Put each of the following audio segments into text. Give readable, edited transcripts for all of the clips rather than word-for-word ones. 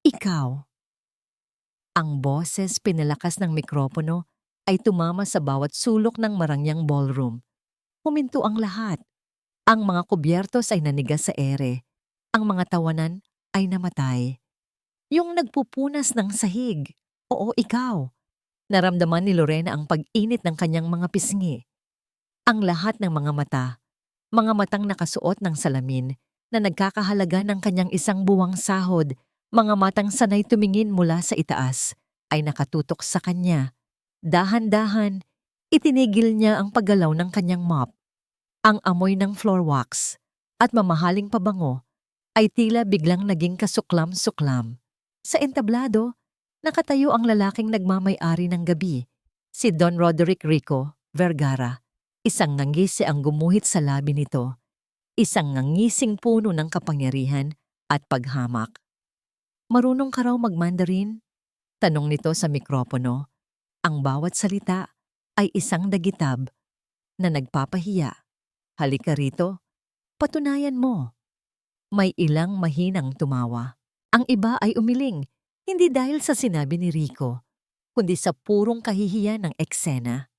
Ikaw. Ang boses pinalakas ng mikropono ay tumama sa bawat sulok ng marangyang ballroom. Huminto ang lahat. Ang mga kubyertos ay nanigas sa ere. Ang mga tawanan ay namatay. Yung nagpupunas ng sahig. Oo, ikaw. Naramdaman ni Lorena ang pag-init ng kanyang mga pisngi. Ang lahat ng mga matang nakasuot ng salamin na nagkakahalaga ng kanyang isang buwang sahod, mga matang sanay tumingin mula sa itaas, ay nakatutok sa kanya. Dahan-dahan, itinigil niya ang paggalaw ng kanyang mop. Ang amoy ng floor wax at mamahaling pabango ay tila biglang naging kasuklam-suklam. Sa entablado, nakatayo ang lalaking nagmamay-ari ng gabi, si Don Roderick Rico Vergara. Isang ngangisi ang gumuhit sa labi nito, isang ngangising puno ng kapangyarihan at paghamak. Marunong ka raw mag-Mandarin? Tanong nito sa mikropono. Ang bawat salita ay isang dagitab na nagpapahiya. Halika rito, patunayan mo. May ilang mahinang tumawa. Ang iba ay umiling, hindi dahil sa sinabi ni Rico, kundi sa purong kahihiyan ng eksena.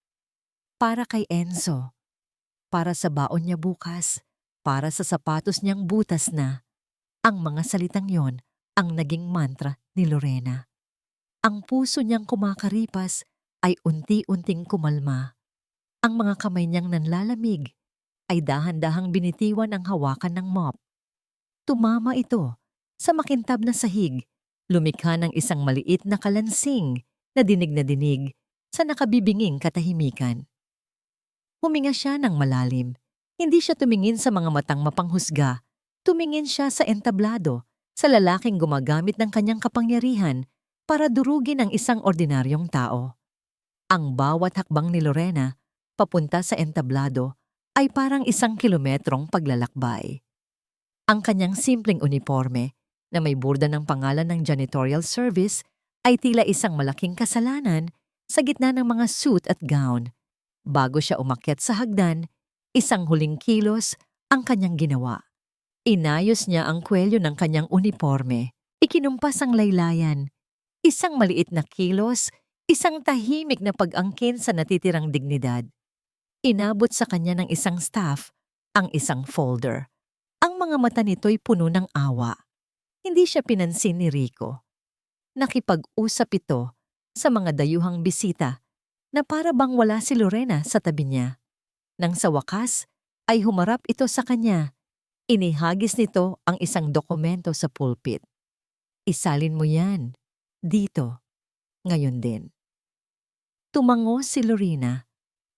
Para kay Enzo, para sa baon niya bukas, para sa sapatos niyang butas na. Ang mga salitang yon ang naging mantra ni Lorena. Ang puso niyang kumakaripas ay unti-unting kumalma. Ang mga kamay niyang nanlalamig ay dahan-dahang binitiwan ang hawakan ng mop. Tumama ito sa makintab na sahig, lumikha ng isang maliit na kalansing na dinig sa nakabibinging katahimikan. Huminga siya ng malalim. Hindi siya tumingin sa mga matang mapanghusga. Tumingin siya sa entablado, sa lalaking gumagamit ng kanyang kapangyarihan para durugin ang isang ordinaryong tao. Ang bawat hakbang ni Lorena papunta sa entablado ay parang 1 kilometrong paglalakbay. Ang kanyang simpleng uniforme na may burda ng pangalan ng janitorial service ay tila isang malaking kasalanan sa gitna ng mga suit at gown. Bago siya umakyat sa hagdan, isang huling kilos ang kanyang ginawa. Inayos niya ang kwelyo ng kanyang uniforme. Ikinumpas ang laylayan. Isang maliit na kilos, isang tahimik na pag-angkin sa natitirang dignidad. Inabot sa kanya ng isang staff ang isang folder. Ang mga mata nito'y puno ng awa. Hindi siya pinansin ni Rico. Nakipag-usap ito sa mga dayuhang bisita na para bang wala si Lorena sa tabi niya. Nang sa wakas, ay humarap ito sa kanya. Inihagis nito ang isang dokumento sa pulpit. Isalin mo yan. Dito. Ngayon din. Tumango si Lorena.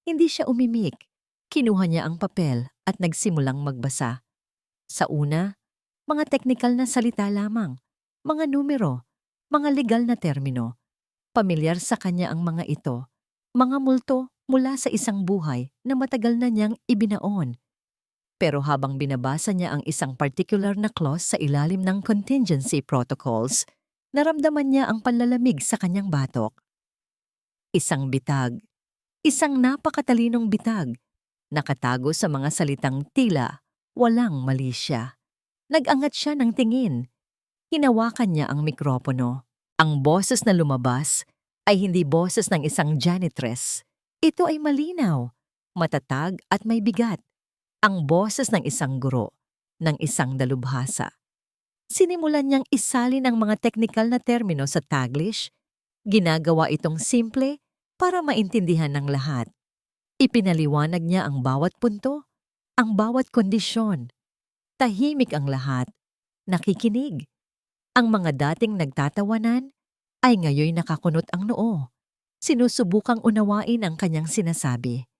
Hindi siya umimik. Kinuha niya ang papel at nagsimulang magbasa. Sa una, mga teknikal na salita lamang, mga numero, mga legal na termino. Pamilyar sa kanya ang mga ito. Mga multo mula sa isang buhay na matagal na niyang ibinaon. Pero habang binabasa niya ang isang particular na clause sa ilalim ng contingency protocols, naramdaman niya ang panlalamig sa kanyang batok. Isang bitag. Isang napakatalinong bitag. Nakatago sa mga salitang tila, walang mali siya. Nag-angat siya ng tingin. Hinawakan niya ang mikropono. Ang boses na lumabas ay hindi boses ng isang janitress. Ito ay malinaw, matatag at may bigat. Ang boses ng isang guro, ng isang dalubhasa. Sinimulan niyang isalin ang mga teknikal na termino sa Taglish. Ginagawa itong simple para maintindihan ng lahat. Ipinaliwanag niya ang bawat punto, ang bawat kondisyon. Tahimik ang lahat. Nakikinig. Ang mga dating nagtatawanan ay ngayoy nakakunot ang noo. Sinusubukang unawain ang kanyang sinasabi.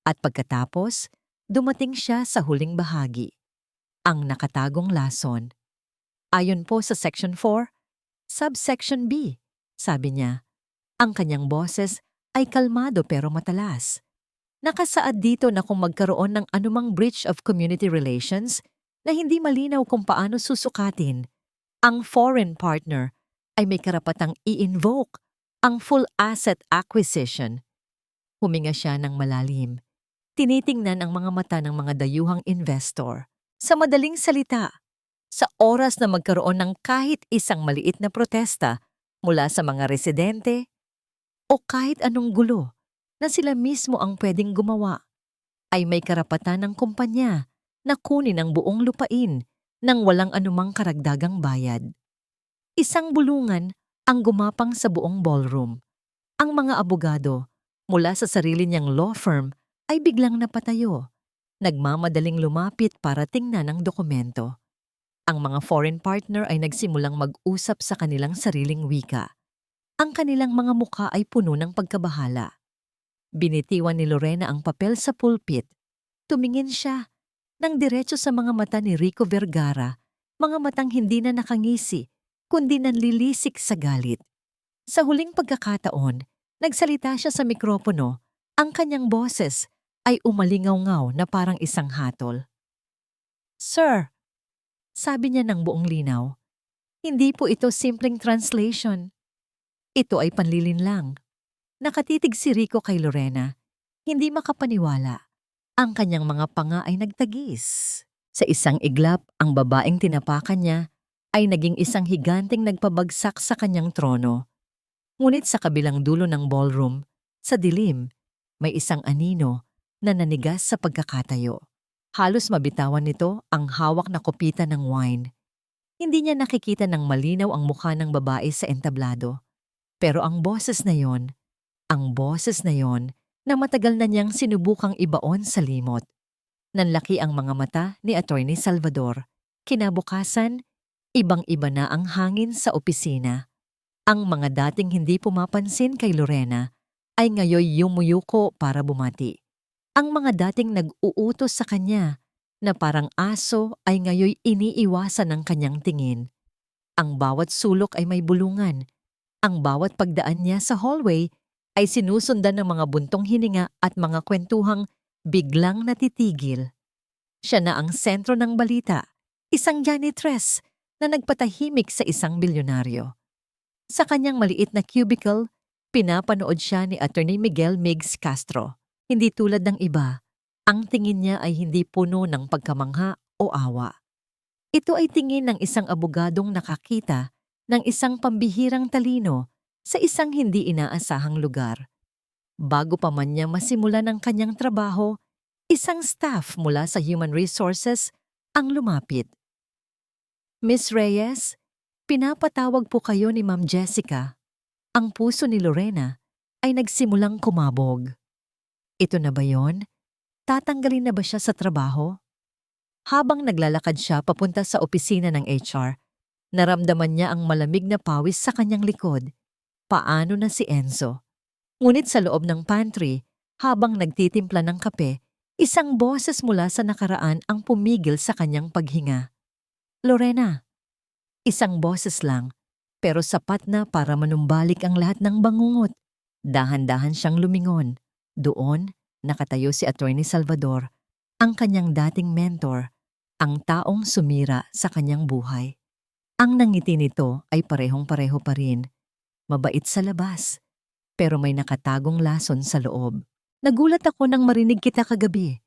At pagkatapos, dumating siya sa huling bahagi. Ang nakatagong lason. Ayon po sa Section 4, Subsection B, sabi niya. Ang kanyang boses ay kalmado pero matalas. Nakasaad dito na kung magkaroon ng anumang breach of community relations na hindi malinaw kung paano susukatin, ang foreign partner ay may karapatang i-invoke ang full asset acquisition. Huminga siya ng malalim. Tinitingnan ang mga mata ng mga dayuhang investor. Sa madaling salita, Sa oras na magkaroon ng kahit isang maliit na protesta mula sa mga residente o kahit anong gulo na sila mismo ang pwedeng gumawa, ay may karapatan ng kumpanya na kunin ang buong lupain nang walang anumang karagdagang bayad. Isang bulungan ang gumapang sa buong ballroom. Ang mga abogado mula sa sarili niyang law firm ay biglang napatayo, nagmamadaling lumapit para tingnan ang dokumento. Ang mga foreign partner ay nagsimulang mag-usap sa kanilang sariling wika. Ang kanilang mga mukha ay puno ng pagkabahala. Binitiwan ni Lorena ang papel sa pulpit. Tumingin siya ng diretso sa mga mata ni Rico Vergara, mga matang hindi na nakangisi, kundi nanlilisik sa galit. Sa huling pagkakataon, nagsalita siya sa mikropono. Ang kanyang boses ay umalingaw-ngaw na parang isang hatol. "Sir," sabi niya ng buong linaw, "hindi po ito simpleng translation. Ito ay panlilinlang." Nakatitig si Rico kay Lorena, hindi makapaniwala. Ang kanyang mga panga ay nagtagis. Sa isang iglap, ang babaeng tinapakan niya ay naging isang higanteng nagpabagsak sa kanyang trono. Ngunit sa kabilang dulo ng ballroom, sa dilim, may isang anino na nanigas sa pagkakatayo. Halos mabitawan nito ang hawak na kopita ng wine. Hindi niya nakikita ng malinaw ang mukha ng babae sa entablado. Pero ang boses na yon na matagal na niyang sinubukang ibaon sa limot. Nanlaki ang mga mata ni Attorney Salvador. Kinabukasan, ibang-iba na ang hangin sa opisina. Ang mga dating hindi pumapansin kay Lorena ay ngayoy yumuyuko para bumati. Ang mga dating nag-uutos sa kanya na parang aso ay ngayoy iniiwasan ng kanyang tingin. Ang bawat sulok ay may bulungan. Ang bawat pagdaan niya sa hallway ay sinusundan ng mga buntong hininga at mga kwentuhang biglang natitigil. Siya na ang sentro ng balita, isang janitress na nagpatahimik sa isang bilyonaryo. Sa kanyang maliit na cubicle, pinapanood siya ni Attorney Miguel Migs Castro. Hindi tulad ng iba, ang tingin niya ay hindi puno ng pagkamangha o awa. Ito ay tingin ng isang abogadong nakakita ng isang pambihirang talino sa isang hindi inaasahang lugar. Bago pa man niya masimulan ang kanyang trabaho, isang staff mula sa Human Resources ang lumapit. "Miss Reyes, pinapatawag po kayo ni Ma'am Jessica." Ang puso ni Lorena ay nagsimulang kumabog. Ito na ba yon? Tatanggalin na ba siya sa trabaho? Habang naglalakad siya papunta sa opisina ng HR, naramdaman niya ang malamig na pawis sa kanyang likod. Paano na si Enzo? Ngunit sa loob ng pantry, habang nagtitimpla ng kape, isang boses mula sa nakaraan ang pumigil sa kanyang paghinga. "Lorena." Isang boses lang, pero sapat na para manumbalik ang lahat ng bangungot. Dahan-dahan siyang lumingon. Doon, nakatayo si Attorney Salvador, ang kanyang dating mentor, ang taong sumira sa kanyang buhay. Ang nangiti nito ay parehong-pareho pa rin. Mabait sa labas, pero may nakatagong lason sa loob. "Nagulat ako nang marinig kita kagabi."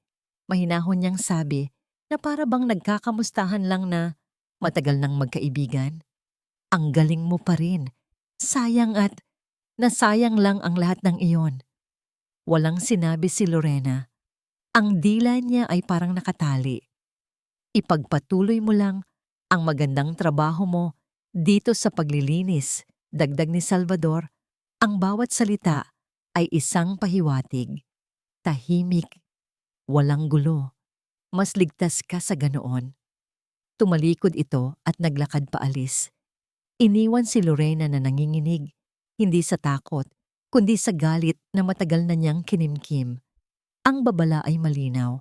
Mahinahon niyang sabi na para bang nagkakamustahan lang na matagal nang magkaibigan. "Ang galing mo pa rin. Sayang at nasayang lang ang lahat ng iyon." Walang sinabi si Lorena. Ang dila niya ay parang nakatali. "Ipagpatuloy mo lang ang magandang trabaho mo dito sa paglilinis," dagdag ni Salvador. Ang bawat salita ay isang pahiwatig. Tahimik, walang gulo. Mas ligtas ka sa ganoon. Tumalikod ito at naglakad paalis. Iniwan si Lorena na nanginginig, hindi sa takot, kundi sa galit na matagal na niyang kinimkim. Ang babala ay malinaw.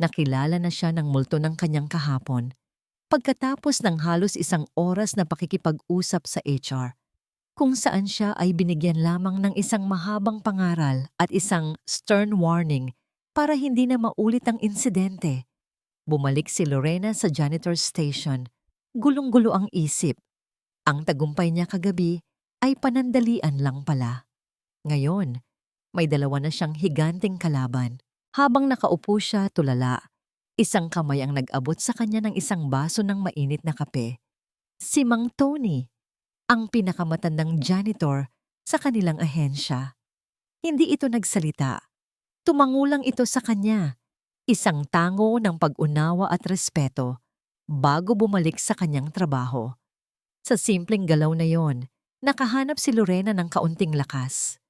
Nakilala na siya ng multo ng kanyang kahapon. Pagkatapos ng halos isang oras na pakikipag-usap sa HR, kung saan siya ay binigyan lamang ng isang mahabang pangaral at isang stern warning para hindi na maulit ang insidente. Bumalik si Lorena sa janitor's station. Gulong-gulo ang isip. Ang tagumpay niya kagabi ay panandalian lang pala. Ngayon, may dalawa na siyang higanteng kalaban. Habang nakaupo siya tulala, Isang kamay ang nag-abot sa kanya ng isang baso ng mainit na kape. Si Mang Tony, ang pinakamatandang janitor sa kanilang ahensya. Hindi ito nagsalita. Tumangulang ito sa kanya, isang tango ng pag-unawa at respeto bago bumalik sa kanyang trabaho. Sa simpleng galaw na yon, nakahanap si Lorena ng kaunting lakas.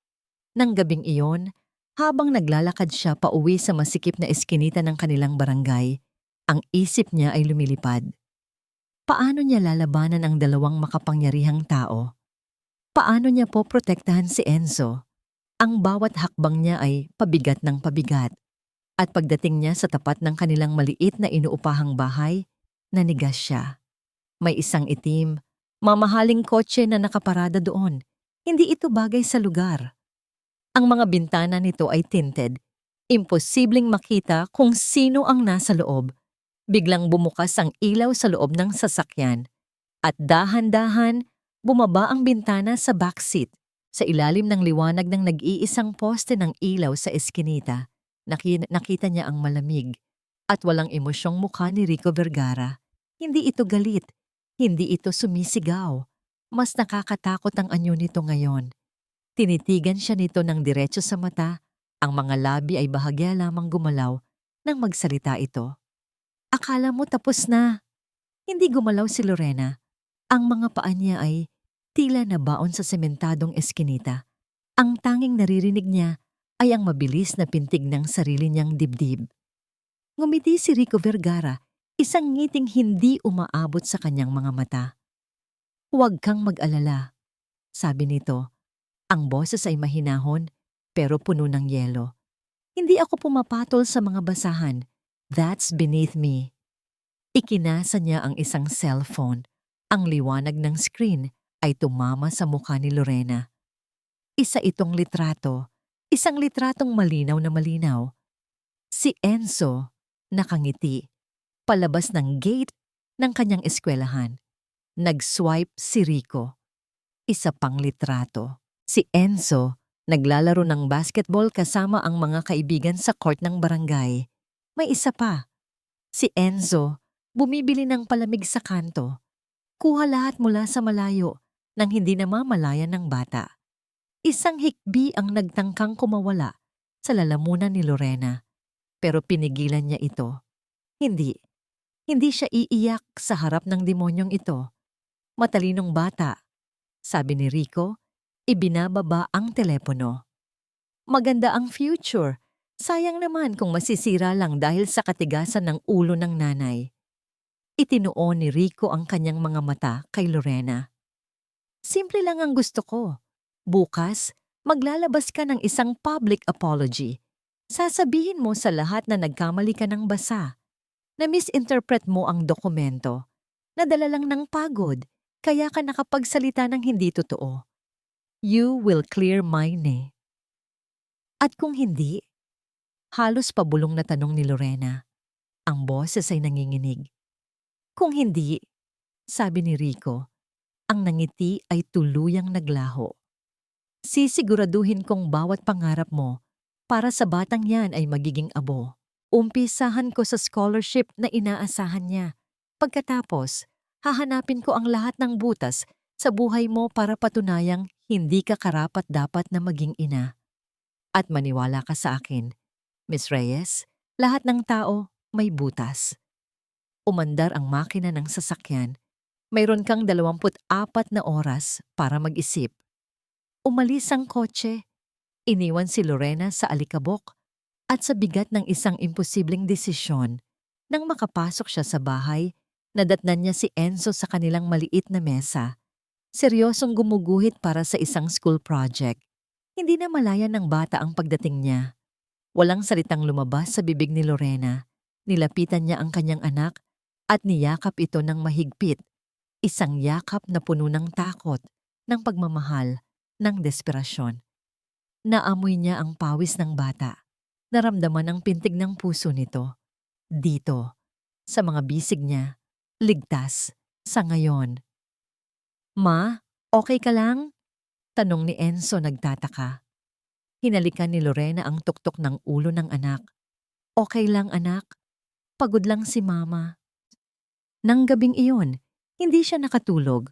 Nang gabing iyon, habang naglalakad siya pauwi sa masikip na eskinita ng kanilang barangay, ang isip niya ay lumilipad. Paano niya lalabanan ang dalawang makapangyarihang tao? Paano niya poprotektahan si Enzo? Ang bawat hakbang niya ay pabigat ng pabigat. At pagdating niya sa tapat ng kanilang maliit na inuupahang bahay, nanigas siya. May isang itim, mamahaling kotse na nakaparada doon. Hindi ito bagay sa lugar. Ang mga bintana nito ay tinted. Imposibleng makita kung sino ang nasa loob. Biglang bumukas ang ilaw sa loob ng sasakyan. At dahan-dahan, bumaba ang bintana sa backseat. Sa ilalim ng liwanag ng nag-iisang poste ng ilaw sa eskinita, nakita niya ang malamig at walang emosyong mukha ni Rico Vergara. Hindi ito galit. Hindi ito sumisigaw. Mas nakakatakot ang anyo nito ngayon. Tinitigan siya nito ng diretso sa mata. Ang mga labi ay bahagya lamang gumalaw nang magsalita ito. Akala mo tapos na. Hindi gumalaw si Lorena. Ang mga paa niya ay tila nabaon sa sementadong eskinita. Ang tanging naririnig niya ay ang mabilis na pintig ng sarili niyang dibdib. Ngumiti si Rico Vergara, isang ngiting hindi umaabot sa kanyang mga mata. Huwag kang mag-alala, sabi nito. Ang boses ay mahinahon pero puno ng yelo. Hindi ako pumapatol sa mga basahan. That's beneath me. Ikinasa niya ang isang cellphone. Ang liwanag ng screen ay tumama sa mukha ni Lorena. Isa itong litrato, isang litratong malinaw na malinaw. Si Enzo, nakangiti, palabas ng gate ng kanyang eskwelahan. Nag-swipe si Rico. Isa pang litrato. Si Enzo, naglalaro ng basketball kasama ang mga kaibigan sa court ng barangay. May isa pa. Si Enzo, bumibili ng palamig sa kanto. Kuha lahat mula sa malayo nang hindi namamalayan ng bata. Isang hikbi ang nagtangkang kumawala sa lalamunan ni Lorena. Pero pinigilan niya ito. Hindi siya iiyak sa harap ng demonyong ito. Matalinong bata, sabi ni Rico, ibinababa ang telepono. Maganda ang future. Sayang naman kung masisira lang dahil sa katigasan ng ulo ng nanay. Itinuon ni Rico ang kanyang mga mata kay Lorena. Simple lang ang gusto ko. Bukas, maglalabas ka ng isang public apology. Sasabihin mo sa lahat na nagkamali ka ng basa. Na misinterpret mo ang dokumento. Nadala lang ng pagod, kaya ka nakapagsalita ng hindi totoo. You will clear my name. At kung hindi? Halos pabulong na tanong ni Lorena. Ang boses ay nanginginig. Kung hindi, sabi ni Rico, ang nangiti ay tuluyang naglaho. Sisiguraduhin kong bawat pangarap mo para sa batang yan ay magiging abo. Umpisahan ko sa scholarship na inaasahan niya. Pagkatapos, hahanapin ko ang lahat ng butas sa buhay mo para patunayang hindi ka karapat-dapat na maging ina. At maniwala ka sa akin, Miss Reyes, lahat ng tao may butas. Umandar ang makina ng sasakyan. Mayroon kang 24 na oras para mag-isip. Umalis ang kotse. Iniwan si Lorena sa alikabok at sa bigat ng isang imposibleng desisyon. Nang makapasok siya sa bahay, nadatnan niya si Enzo sa kanilang maliit na mesa. Seryosong gumuguhit para sa isang school project. Hindi na malaya ng bata ang pagdating niya. Walang salitang lumabas sa bibig ni Lorena. Nilapitan niya ang kanyang anak at niyakap ito ng mahigpit. Isang yakap na puno ng takot, ng pagmamahal, ng desperasyon. Naamoy niya ang pawis ng bata. Naramdaman ang pintig ng puso nito. Dito, sa mga bisig niya, ligtas, sa ngayon. Ma, okay ka lang? Tanong ni Enzo nagtataka. Hinalikan ni Lorena ang tuktok ng ulo ng anak. Okay lang anak. Pagod lang si Mama. Nang gabing iyon, hindi siya nakatulog.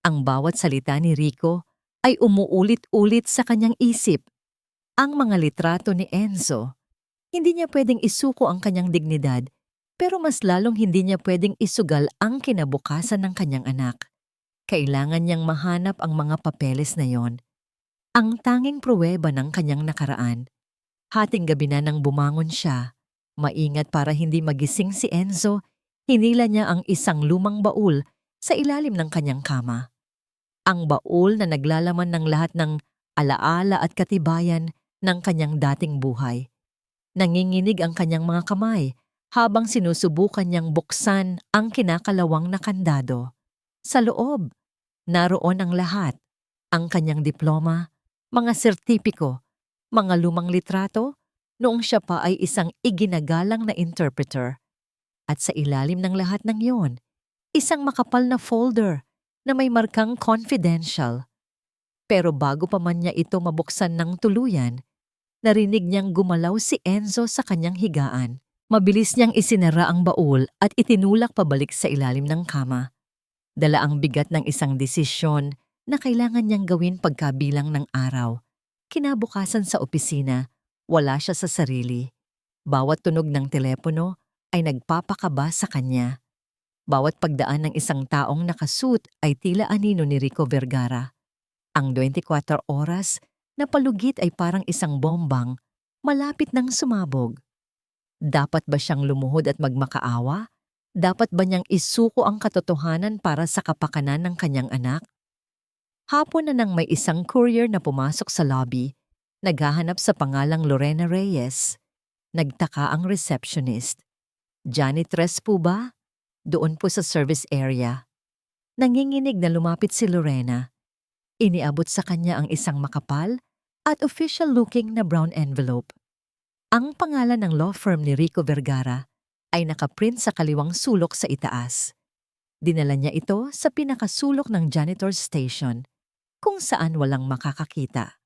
Ang bawat salita ni Rico ay umuulit-ulit sa kanyang isip. Ang mga litrato ni Enzo, hindi niya pwedeng isuko ang kanyang dignidad, pero mas lalong hindi niya pwedeng isugal ang kinabukasan ng kanyang anak. Kailangan niyang mahanap ang mga papeles na yon. Ang tanging pruweba ng kanyang nakaraan. Hating gabi na nang bumangon siya. Maingat para hindi magising si Enzo, hinila niya ang isang lumang baul sa ilalim ng kanyang kama. Ang baul na naglalaman ng lahat ng alaala at katibayan ng kanyang dating buhay. Nanginginig ang kanyang mga kamay habang sinusubukan niyang buksan ang kinakalawang na kandado. Sa loob, naroon ang lahat. Ang kanyang diploma, mga sertipiko, mga lumang litrato, noong siya pa ay isang iginagalang na interpreter. At sa ilalim ng lahat ng yon, isang makapal na folder na may markang confidential. Pero bago pa man niya ito mabuksan ng tuluyan, narinig niyang gumalaw si Enzo sa kanyang higaan. Mabilis niyang isinara ang baul at itinulak pabalik sa ilalim ng kama. Dala ang bigat ng isang desisyon na kailangan niyang gawin pagkabilang ng araw. Kinabukasan sa opisina, wala siya sa sarili. Bawat tunog ng telepono ay nagpapakaba sa kanya. Bawat pagdaan ng isang taong nakasuit ay tila anino ni Rico Vergara. Ang 24 oras na palugit ay parang isang bombang malapit nang sumabog. Dapat ba siyang lumuhod at magmakaawa? Dapat ba niyang isuko ang katotohanan para sa kapakanan ng kanyang anak? Hapon na nang may isang courier na pumasok sa lobby, naghahanap sa pangalang Lorena Reyes. Nagtaka ang receptionist. Janitress po ba? Doon po sa service area. Nanginginig na lumapit si Lorena. Iniabot sa kanya ang isang makapal at official-looking na brown envelope. Ang pangalan ng law firm ni Rico Vergara ay nakaprint sa kaliwang sulok sa itaas. Dinala niya ito sa pinakasulok ng janitor's station, kung saan walang makakakita.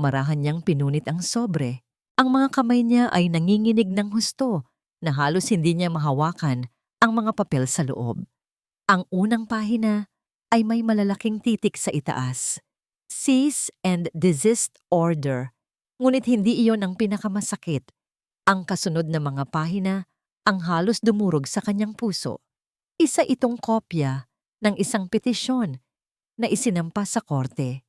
Marahan niyang pinunit ang sobre. Ang mga kamay niya ay nanginginig ng husto na halos hindi niya mahawakan ang mga papel sa loob. Ang unang pahina ay may malalaking titik sa itaas. Cease and desist order. Ngunit hindi iyon ang pinakamasakit. Ang kasunod na mga pahina ang halos dumurog sa kanyang puso. Isa itong kopya ng isang petisyon na isinampa sa korte.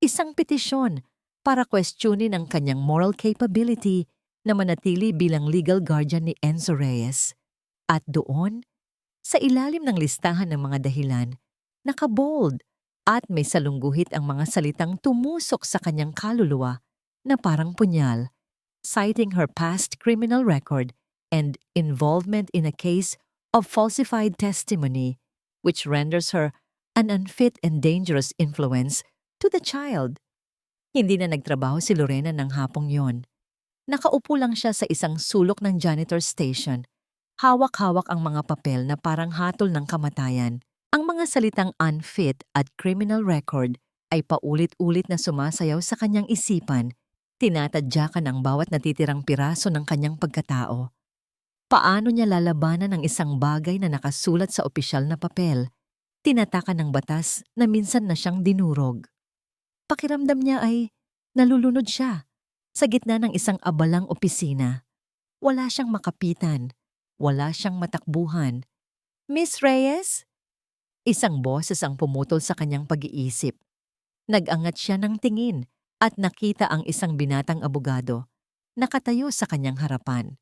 Isang petisyon para questionin ang kanyang moral capability na manatili bilang legal guardian ni Enzo Reyes. At doon, sa ilalim ng listahan ng mga dahilan, nakabold at may salungguhit ang mga salitang tumusok sa kanyang kaluluwa na parang punyal, citing her past criminal record and involvement in a case of falsified testimony which renders her an unfit and dangerous influence to the child. Hindi na nagtrabaho si Lorena ng hapong yon. Nakaupo lang siya sa isang sulok ng janitor's station. Hawak-hawak ang mga papel na parang hatol ng kamatayan. Ang mga salitang unfit at criminal record ay paulit-ulit na sumasayaw sa kanyang isipan. Tinatadyakan ang bawat natitirang piraso ng kanyang pagkatao. Paano niya lalabanan ang isang bagay na nakasulat sa opisyal na papel? Tinatakan ng batas na minsan na siyang dinurog. Pakiramdam niya ay nalulunod siya sa gitna ng isang abalang opisina. Wala siyang makapitan, wala siyang matakbuhan. Miss Reyes? Isang boses ang pumutol sa kanyang pag-iisip. Nag-angat siya ng tingin at nakita ang isang binatang abogado, nakatayo sa kanyang harapan.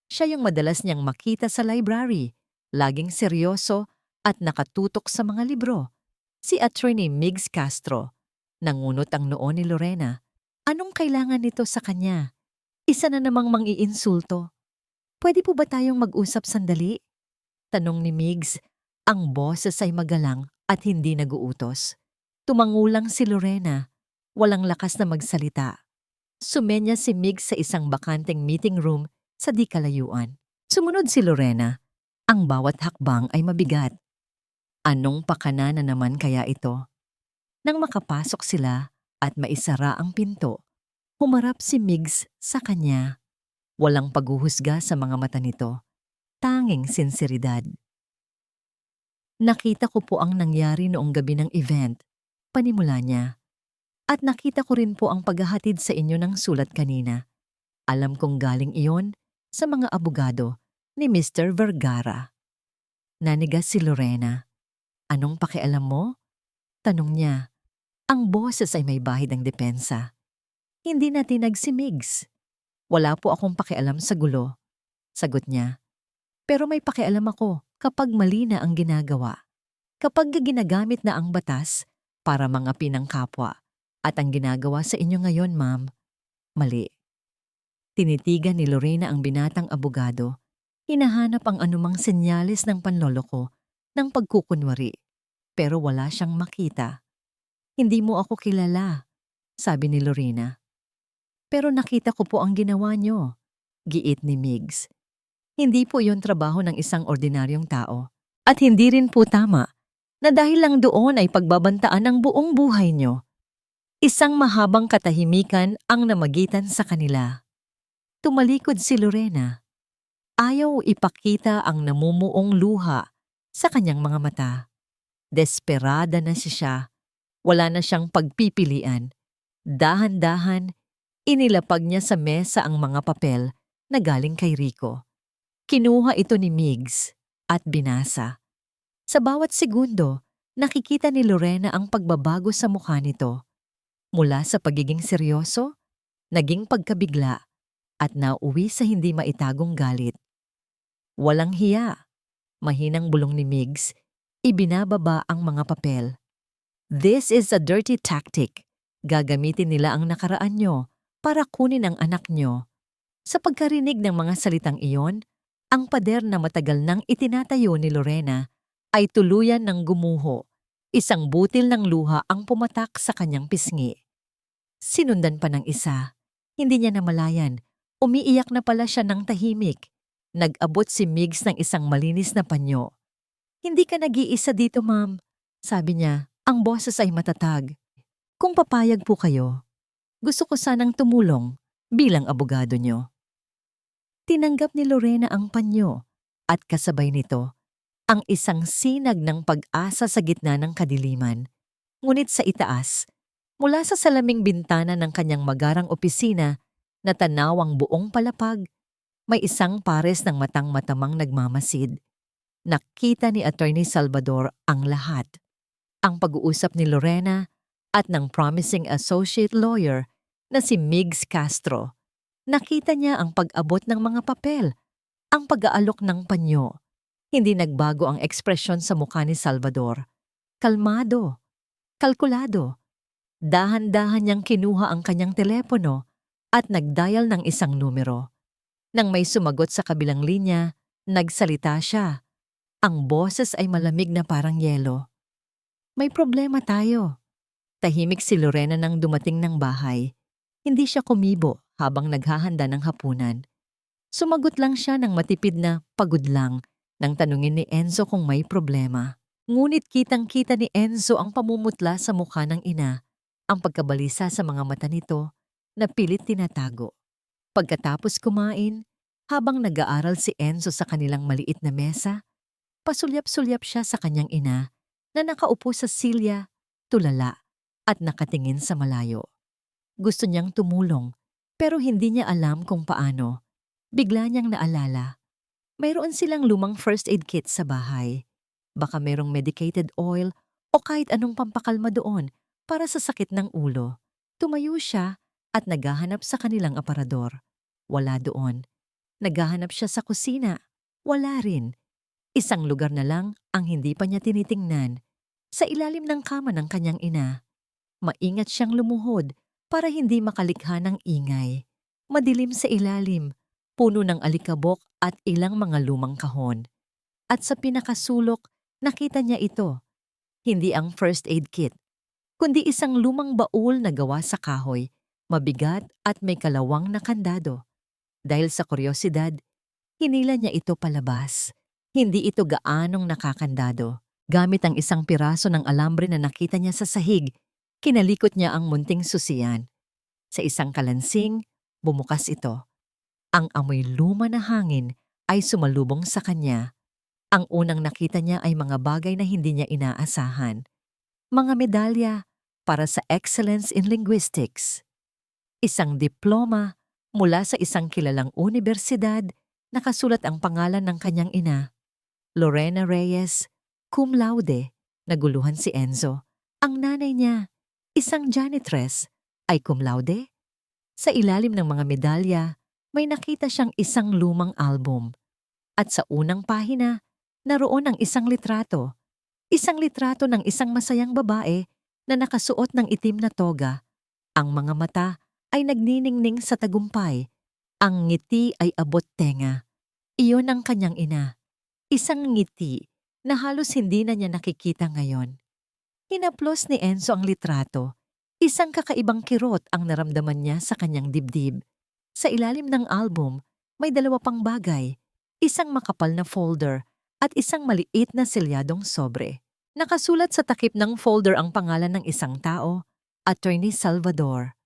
Siya yung madalas niyang makita sa library, laging seryoso at nakatutok sa mga libro. Si Attorney Migs Castro. Nangunot ang noo ni Lorena. Anong kailangan nito sa kanya? Isa na namang mang-iinsulto. Pwede po ba tayong mag-usap sandali? Tanong ni Migs. Ang boses ay magalang at hindi naguutos. Tumangulang si Lorena. Walang lakas na magsalita. Sumenya si Migs sa isang bakanteng meeting room sa di kalayuan. Sumunod si Lorena. Ang bawat hakbang ay mabigat. Anong pakana na naman kaya ito? Nang makapasok sila at maisara ang pinto, humarap si Migs sa kanya. Walang paghuhusga sa mga mata nito. tanging sinseridad. Nakita ko po ang nangyari noong gabi ng event, panimula niya. At nakita ko rin po ang paghahatid sa inyo ng sulat kanina. Alam kong galing iyon sa mga abogado ni Mr. Vergara. Nanigas si Lorena. Anong pakialam mo? Tanong niya. Ang boses ay may bahid ng depensa. Hindi na tinag si Migs. Wala po akong pakialam sa gulo. Sagot niya. Pero may pakialam ako kapag mali na ang ginagawa. Kapag ginagamit na ang batas para mangapi ng kapwa. At ang ginagawa sa inyo ngayon, ma'am, mali. Tinitigan ni Lorena ang binatang abogado. Hinahanap ang anumang senyales ng panloloko, ng pagkukunwari. Pero wala siyang makita. Hindi mo ako kilala, sabi ni Lorena. Pero nakita ko po ang ginawa niyo, giit ni Migs. Hindi po yon trabaho ng isang ordinaryong tao. At hindi rin po tama na dahil lang doon ay pagbabantaan ang buong buhay niyo. Isang mahabang katahimikan ang namagitan sa kanila. Tumalikod si Lorena. Ayaw ipakita ang namumuong luha sa kanyang mga mata. Desperada na siya. Wala na siyang pagpipilian. Dahan-dahan, inilapag niya sa mesa ang mga papel na galing kay Rico. Kinuha ito ni Migs at binasa. Sa bawat segundo, nakikita ni Lorena ang pagbabago sa mukha nito. Mula sa pagiging seryoso, naging pagkabigla, at nauwi sa hindi maitagong galit. Walang hiya. Mahinang bulong ni Migs, ibinababa ang mga papel. This is a dirty tactic. Gagamitin nila ang nakaraan nyo para kunin ang anak nyo. Sa pagkarinig ng mga salitang iyon, ang pader na matagal nang itinatayo ni Lorena ay tuluyan ng gumuho. Isang butil ng luha ang pumatak sa kanyang pisngi. Sinundan pa ng isa. Hindi niya namalayan. Umiiyak na pala siya ng tahimik. Nag-abot si Migs ng isang malinis na panyo. Hindi ka nag-iisa dito, ma'am. Sabi niya, ang boses ay matatag. Kung papayag po kayo, gusto ko sanang tumulong bilang abogado niyo. Tinanggap ni Lorena ang panyo at kasabay nito ang isang sinag ng pag-asa sa gitna ng kadiliman. Ngunit sa itaas, mula sa salaming bintana ng kanyang magarang opisina na tanaw ang buong palapag, may isang pares ng matang matamang nagmamasid. Nakita ni Attorney Salvador ang lahat. Ang pag-uusap ni Lorena at ng promising associate lawyer na si Migs Castro. Nakita niya ang pag-abot ng mga papel, ang pag-aalok ng panyo. Hindi nagbago ang ekspresyon sa mukha ni Salvador. Kalmado, kalkulado. Dahan-dahan niyang kinuha ang kanyang telepono at nag-dial ng isang numero. Nang may sumagot sa kabilang linya, nagsalita siya. Ang boses ay malamig na parang yelo. May problema tayo. Tahimik si Lorena nang dumating ng bahay. Hindi siya kumibo habang naghahanda ng hapunan. Sumagot lang siya ng matipid na pagod lang nang tanungin ni Enzo kung may problema. Ngunit kitang-kita ni Enzo ang pamumutla sa mukha ng ina, ang pagkabalisa sa mga mata nito na pilit tinatago. Pagkatapos kumain, habang nag-aaral si Enzo sa kanilang maliit na mesa, pasulyap-sulyap siya sa kanyang ina na nakaupo sa silya, tulala at nakatingin sa malayo. Gusto niyang tumulong pero hindi niya alam kung paano. Bigla niyang naalala. Mayroon silang lumang first aid kit sa bahay. Baka mayroong medicated oil o kahit anong pampakalma doon para sa sakit ng ulo. Tumayo siya at naghahanap sa kanilang aparador. Wala doon. Naghahanap siya sa kusina. Wala rin. Isang lugar na lang ang hindi pa niya tinitingnan. Sa ilalim ng kama ng kanyang ina. Maingat siyang lumuhod para hindi makalikha ng ingay. Madilim sa ilalim. Puno ng alikabok at ilang mga lumang kahon. At sa pinakasulok, nakita niya ito. Hindi ang first aid kit, kundi isang lumang baul na gawa sa kahoy, mabigat at may kalawang na kandado. Dahil sa kuryosidad, hinila niya ito palabas. Hindi ito gaanong nakakandado. Gamit ang isang piraso ng alambre na nakita niya sa sahig, kinalikot niya ang munting susian. Sa isang kalansing, bumukas ito. Ang amoy luma na hangin ay sumalubong sa kanya. Ang unang nakita niya ay mga bagay na hindi niya inaasahan. Mga medalya para sa Excellence in Linguistics. Isang diploma mula sa isang kilalang unibersidad, nakasulat ang pangalan ng kanyang ina, Lorena Reyes, cum laude. Naguluhan si Enzo. Ang nanay niya, isang janitress, ay cum laude. Sa ilalim ng mga medalya, may nakita siyang isang lumang album. At sa unang pahina, naroon ang isang litrato. Isang litrato ng isang masayang babae na nakasuot ng itim na toga. Ang mga mata ay nagniningning sa tagumpay. Ang ngiti ay abot tenga. Iyon ang kanyang ina. Isang ngiti na halos hindi na niya nakikita ngayon. Hinaplos ni Enzo ang litrato. Isang kakaibang kirot ang naramdaman niya sa kanyang dibdib. Sa ilalim ng album, may dalawa pang bagay. Isang makapal na folder at isang maliit na selyadong sobre. Nakasulat sa takip ng folder ang pangalan ng isang tao, Attorney Salvador.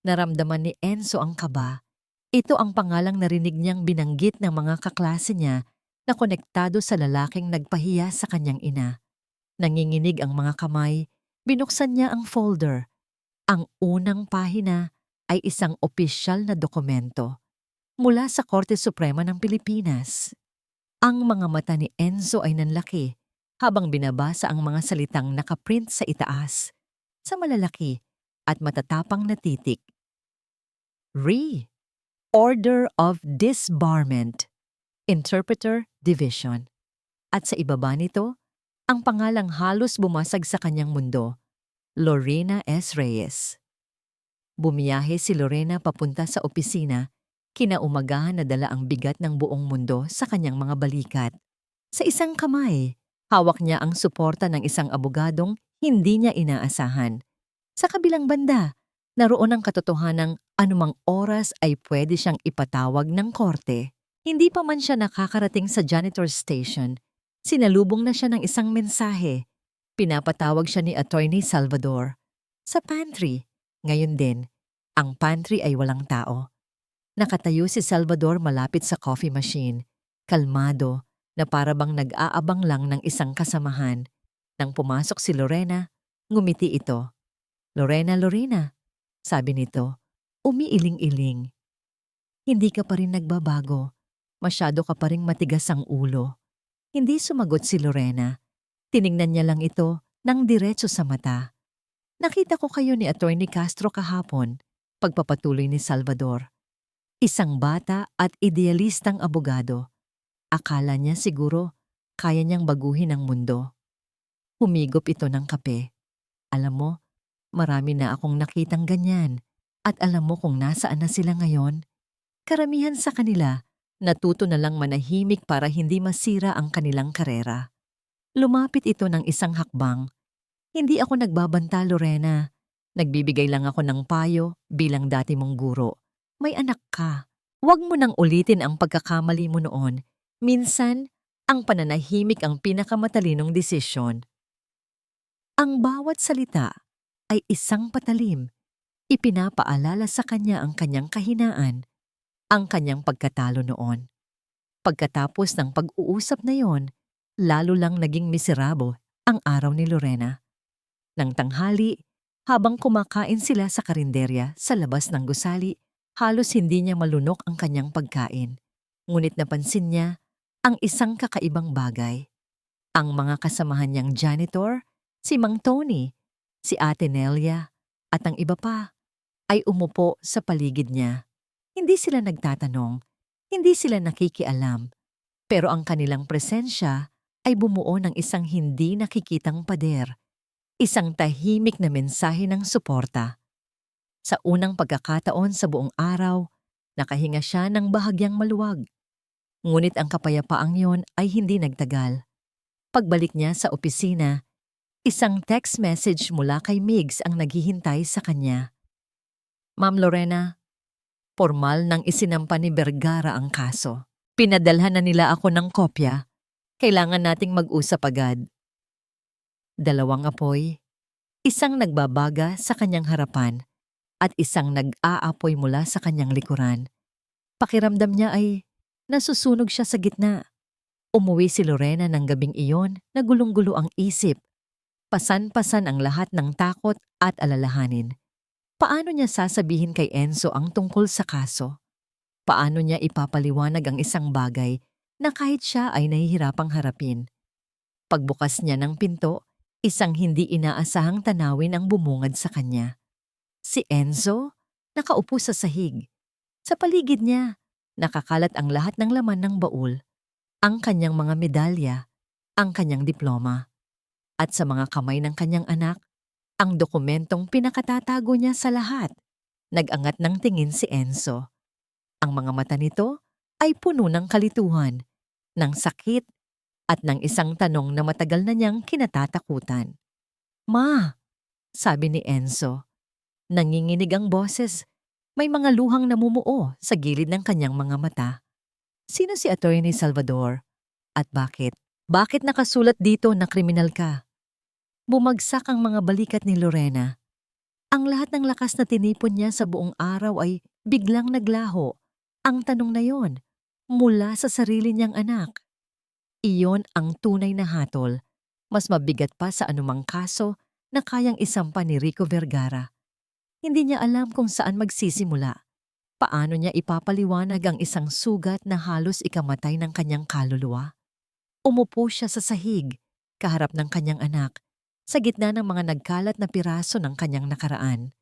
Naramdaman ni Enzo ang kaba. Ito ang pangalang narinig niyang binanggit ng mga kaklase niya na konektado sa lalaking nagpahiya sa kanyang ina. Nanginginig ang mga kamay, binuksan niya ang folder. Ang unang pahina ay isang opisyal na dokumento mula sa Korte Suprema ng Pilipinas. Ang mga mata ni Enzo ay nanlaki habang binabasa ang mga salitang nakaprint sa itaas, sa malalaki at matatapang na titik. Order of Disbarment, Interpreter Division. At sa ibaba nito, ang pangalang halos bumasag sa kanyang mundo, Lorena S. Reyes. Bumiyahe si Lorena papunta sa opisina, kinaumagahan na dala ang bigat ng buong mundo sa kanyang mga balikat. Sa isang kamay, hawak niya ang suporta ng isang abogadong hindi niya inaasahan. Sa kabilang banda, naroon ang katotohanang anumang oras ay pwede siyang ipatawag ng korte. Hindi pa man siya nakakarating sa janitor's station, sinalubong na siya ng isang mensahe. Pinapatawag siya ni Attorney Salvador. Sa pantry, ngayon din, ang pantry ay walang tao. Nakatayo si Salvador malapit sa coffee machine, kalmado na para bang nag-aabang lang ng isang kasamahan. Nang pumasok si Lorena, ngumiti ito. Lorena, sabi nito, umiiling-iling. Hindi ka pa rin nagbabago. Masyado ka pa ring matigas ang ulo. Hindi sumagot si Lorena. Tiningnan niya lang ito ng diretso sa mata. Nakita ko kayo ni Attorney Castro kahapon, pagpapatuloy ni Salvador. Isang bata at idealistang abogado. Akala niya siguro kaya niyang baguhin ang mundo. Humigop ito ng kape. Alam mo, marami na akong nakitang ganyan. At alam mo kung nasaan na sila ngayon? Karamihan sa kanila, natuto na lang manahimik para hindi masira ang kanilang karera. Lumapit ito ng isang hakbang. Hindi ako nagbabanta, Lorena. Nagbibigay lang ako ng payo bilang dati mong guro. May anak ka. Huwag mo nang ulitin ang pagkakamali mo noon. Minsan, ang pananahimik ang pinakamatalinong desisyon. Ang bawat salita ay isang patalim. Ipinapaalala sa kanya ang kanyang kahinaan, ang kanyang pagkatalo noon. Pagkatapos ng pag-uusap na yon, lalo lang naging miserable ang araw ni Lorena. Nang tanghali, habang kumakain sila sa karinderya sa labas ng gusali, halos hindi niya malunok ang kanyang pagkain. Ngunit napansin niya ang isang kakaibang bagay. Ang mga kasamahan niyang janitor, si Mang Tony, si Ate Nelia, at ang iba pa, ay umupo sa paligid niya. Hindi sila nagtatanong, hindi sila nakikialam, pero ang kanilang presensya ay bumuo ng isang hindi nakikitang pader, isang tahimik na mensahe ng suporta. Sa unang pagkakataon sa buong araw, nakahinga siya ng bahagyang maluwag. Ngunit ang kapayapaang yon ay hindi nagtagal. Pagbalik niya sa opisina, isang text message mula kay Migs ang naghihintay sa kanya. Ma'am Lorena, formal nang isinampa ni Vergara ang kaso. Pinadalhan na nila ako ng kopya. Kailangan nating mag-usap agad. Dalawang apoy, isang nagbabaga sa kanyang harapan at isang nag-aapoy mula sa kanyang likuran. Pakiramdam niya ay Nasusunog siya sa gitna. Umuwi si Lorena ng gabing iyon na gulong-gulo ang isip. Pasan-pasan ang lahat ng takot at alalahanin. Paano niya sasabihin kay Enzo ang tungkol sa kaso? Paano niya ipapaliwanag ang isang bagay na kahit siya ay nahihirapang harapin? Pagbukas niya ng pinto, isang hindi inaasahang tanawin ang bumungad sa kanya. Si Enzo, nakaupo sa sahig. Sa paligid niya, nakakalat ang lahat ng laman ng baul, ang kanyang mga medalya, ang kanyang diploma. At sa mga kamay ng kanyang anak, ang dokumentong pinakatatago niya sa lahat. Nag-angat ng tingin si Enzo. Ang mga mata nito ay puno ng kalituhan, ng sakit, at ng isang tanong na matagal na niyang kinatatakutan. "Ma," sabi ni Enzo. Nanginginig ang boses. May mga luhang namumuo sa gilid ng kanyang mga mata. Sino si Attorney Salvador? At bakit? Bakit nakasulat dito na kriminal ka? Bumagsak ang mga balikat ni Lorena. Ang lahat ng lakas na tinipon niya sa buong araw ay biglang naglaho. Ang tanong na yon, mula sa sarili niyang anak. Iyon ang tunay na hatol. Mas mabigat pa sa anumang kaso na kayang isampa ni Rico Vergara. Hindi niya alam kung saan magsisimula. Paano niya ipapaliwanag ang isang sugat na halos ikamatay ng kanyang kaluluwa? Umupo siya sa sahig, kaharap ng kanyang anak, sa gitna ng mga nagkalat na piraso ng kanyang nakaraan.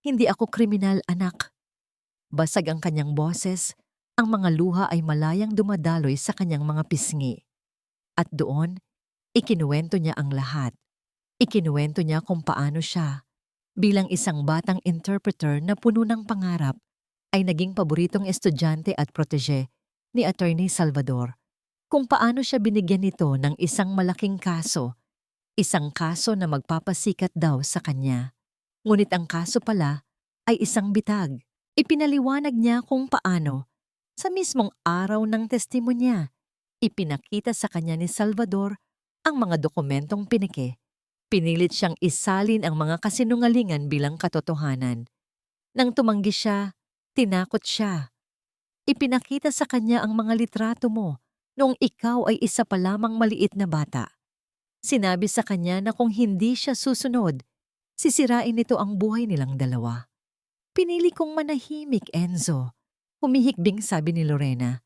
"Hindi ako kriminal, anak." Basag ang kanyang boses, ang mga luha ay malayang dumadaloy sa kanyang mga pisngi. At doon, ikinuwento niya ang lahat. Ikinuwento niya kung paano siya, bilang isang batang interpreter na puno ng pangarap, ay naging paboritong estudyante at protege ni Attorney Salvador. Kung paano siya binigyan nito ng isang malaking kaso, isang kaso na magpapasikat daw sa kanya. Ngunit ang kaso pala ay isang bitag. Ipinaliwanag niya kung paano, sa mismong araw ng testimonya, ipinakita sa kanya ni Salvador ang mga dokumentong pinike. Pinilit siyang isalin ang mga kasinungalingan bilang katotohanan. Nang tumanggi siya, tinakot siya. Ipinakita sa kanya ang mga litrato mo noong ikaw ay isa pa lamang maliit na bata. Sinabi sa kanya na kung hindi siya susunod, sisirain nito ang buhay nilang dalawa. "Pinili kong manahimik, Enzo," humihikbing sabi ni Lorena.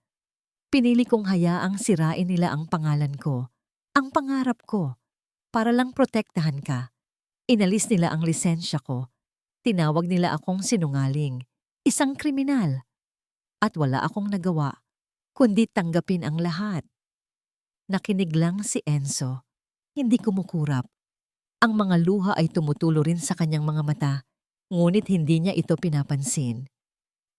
"Pinili kong hayaang sirain nila ang pangalan ko, ang pangarap ko, para lang protektahan ka. Inalis nila ang lisensya ko. Tinawag nila akong sinungaling, isang kriminal. At wala akong nagawa, kundi tanggapin ang lahat." Nakinig lang si Enzo. Hindi kumukurap. Ang mga luha ay tumutulo rin sa kanyang mga mata, ngunit hindi niya ito pinapansin.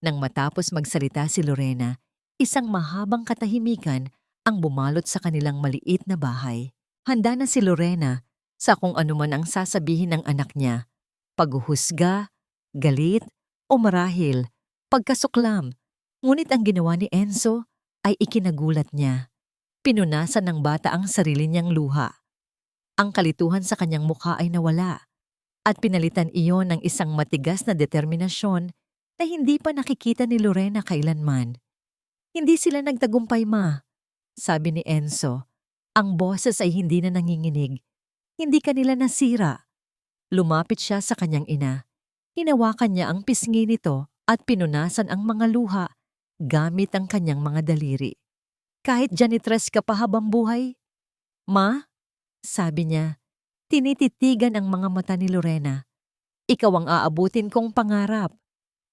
Nang matapos magsalita si Lorena, isang mahabang katahimikan ang bumalot sa kanilang maliit na bahay. Handa na si Lorena sa kung anuman ang sasabihin ng anak niya. Paghuhusga, galit, o marahil, pagkasuklam. Ngunit ang ginawa ni Enzo ay ikinagulat niya. Pinunasan ng bata ang sarili niyang luha. Ang kalituhan sa kanyang mukha ay nawala, at pinalitan iyon ng isang matigas na determinasyon na hindi pa nakikita ni Lorena kailanman. "Hindi sila nagtagumpay, ma," sabi ni Enzo. Ang boses ay hindi na nanginginig. "Hindi kanila nasira." Lumapit siya sa kanyang ina. Hinawakan niya ang pisngi nito at pinunasan ang mga luha gamit ang kanyang mga daliri. "Kahit janitress ka pa habang buhay?" "Ma," sabi niya, tinititigan ang mga mata ni Lorena. "Ikaw ang aabutin kong pangarap."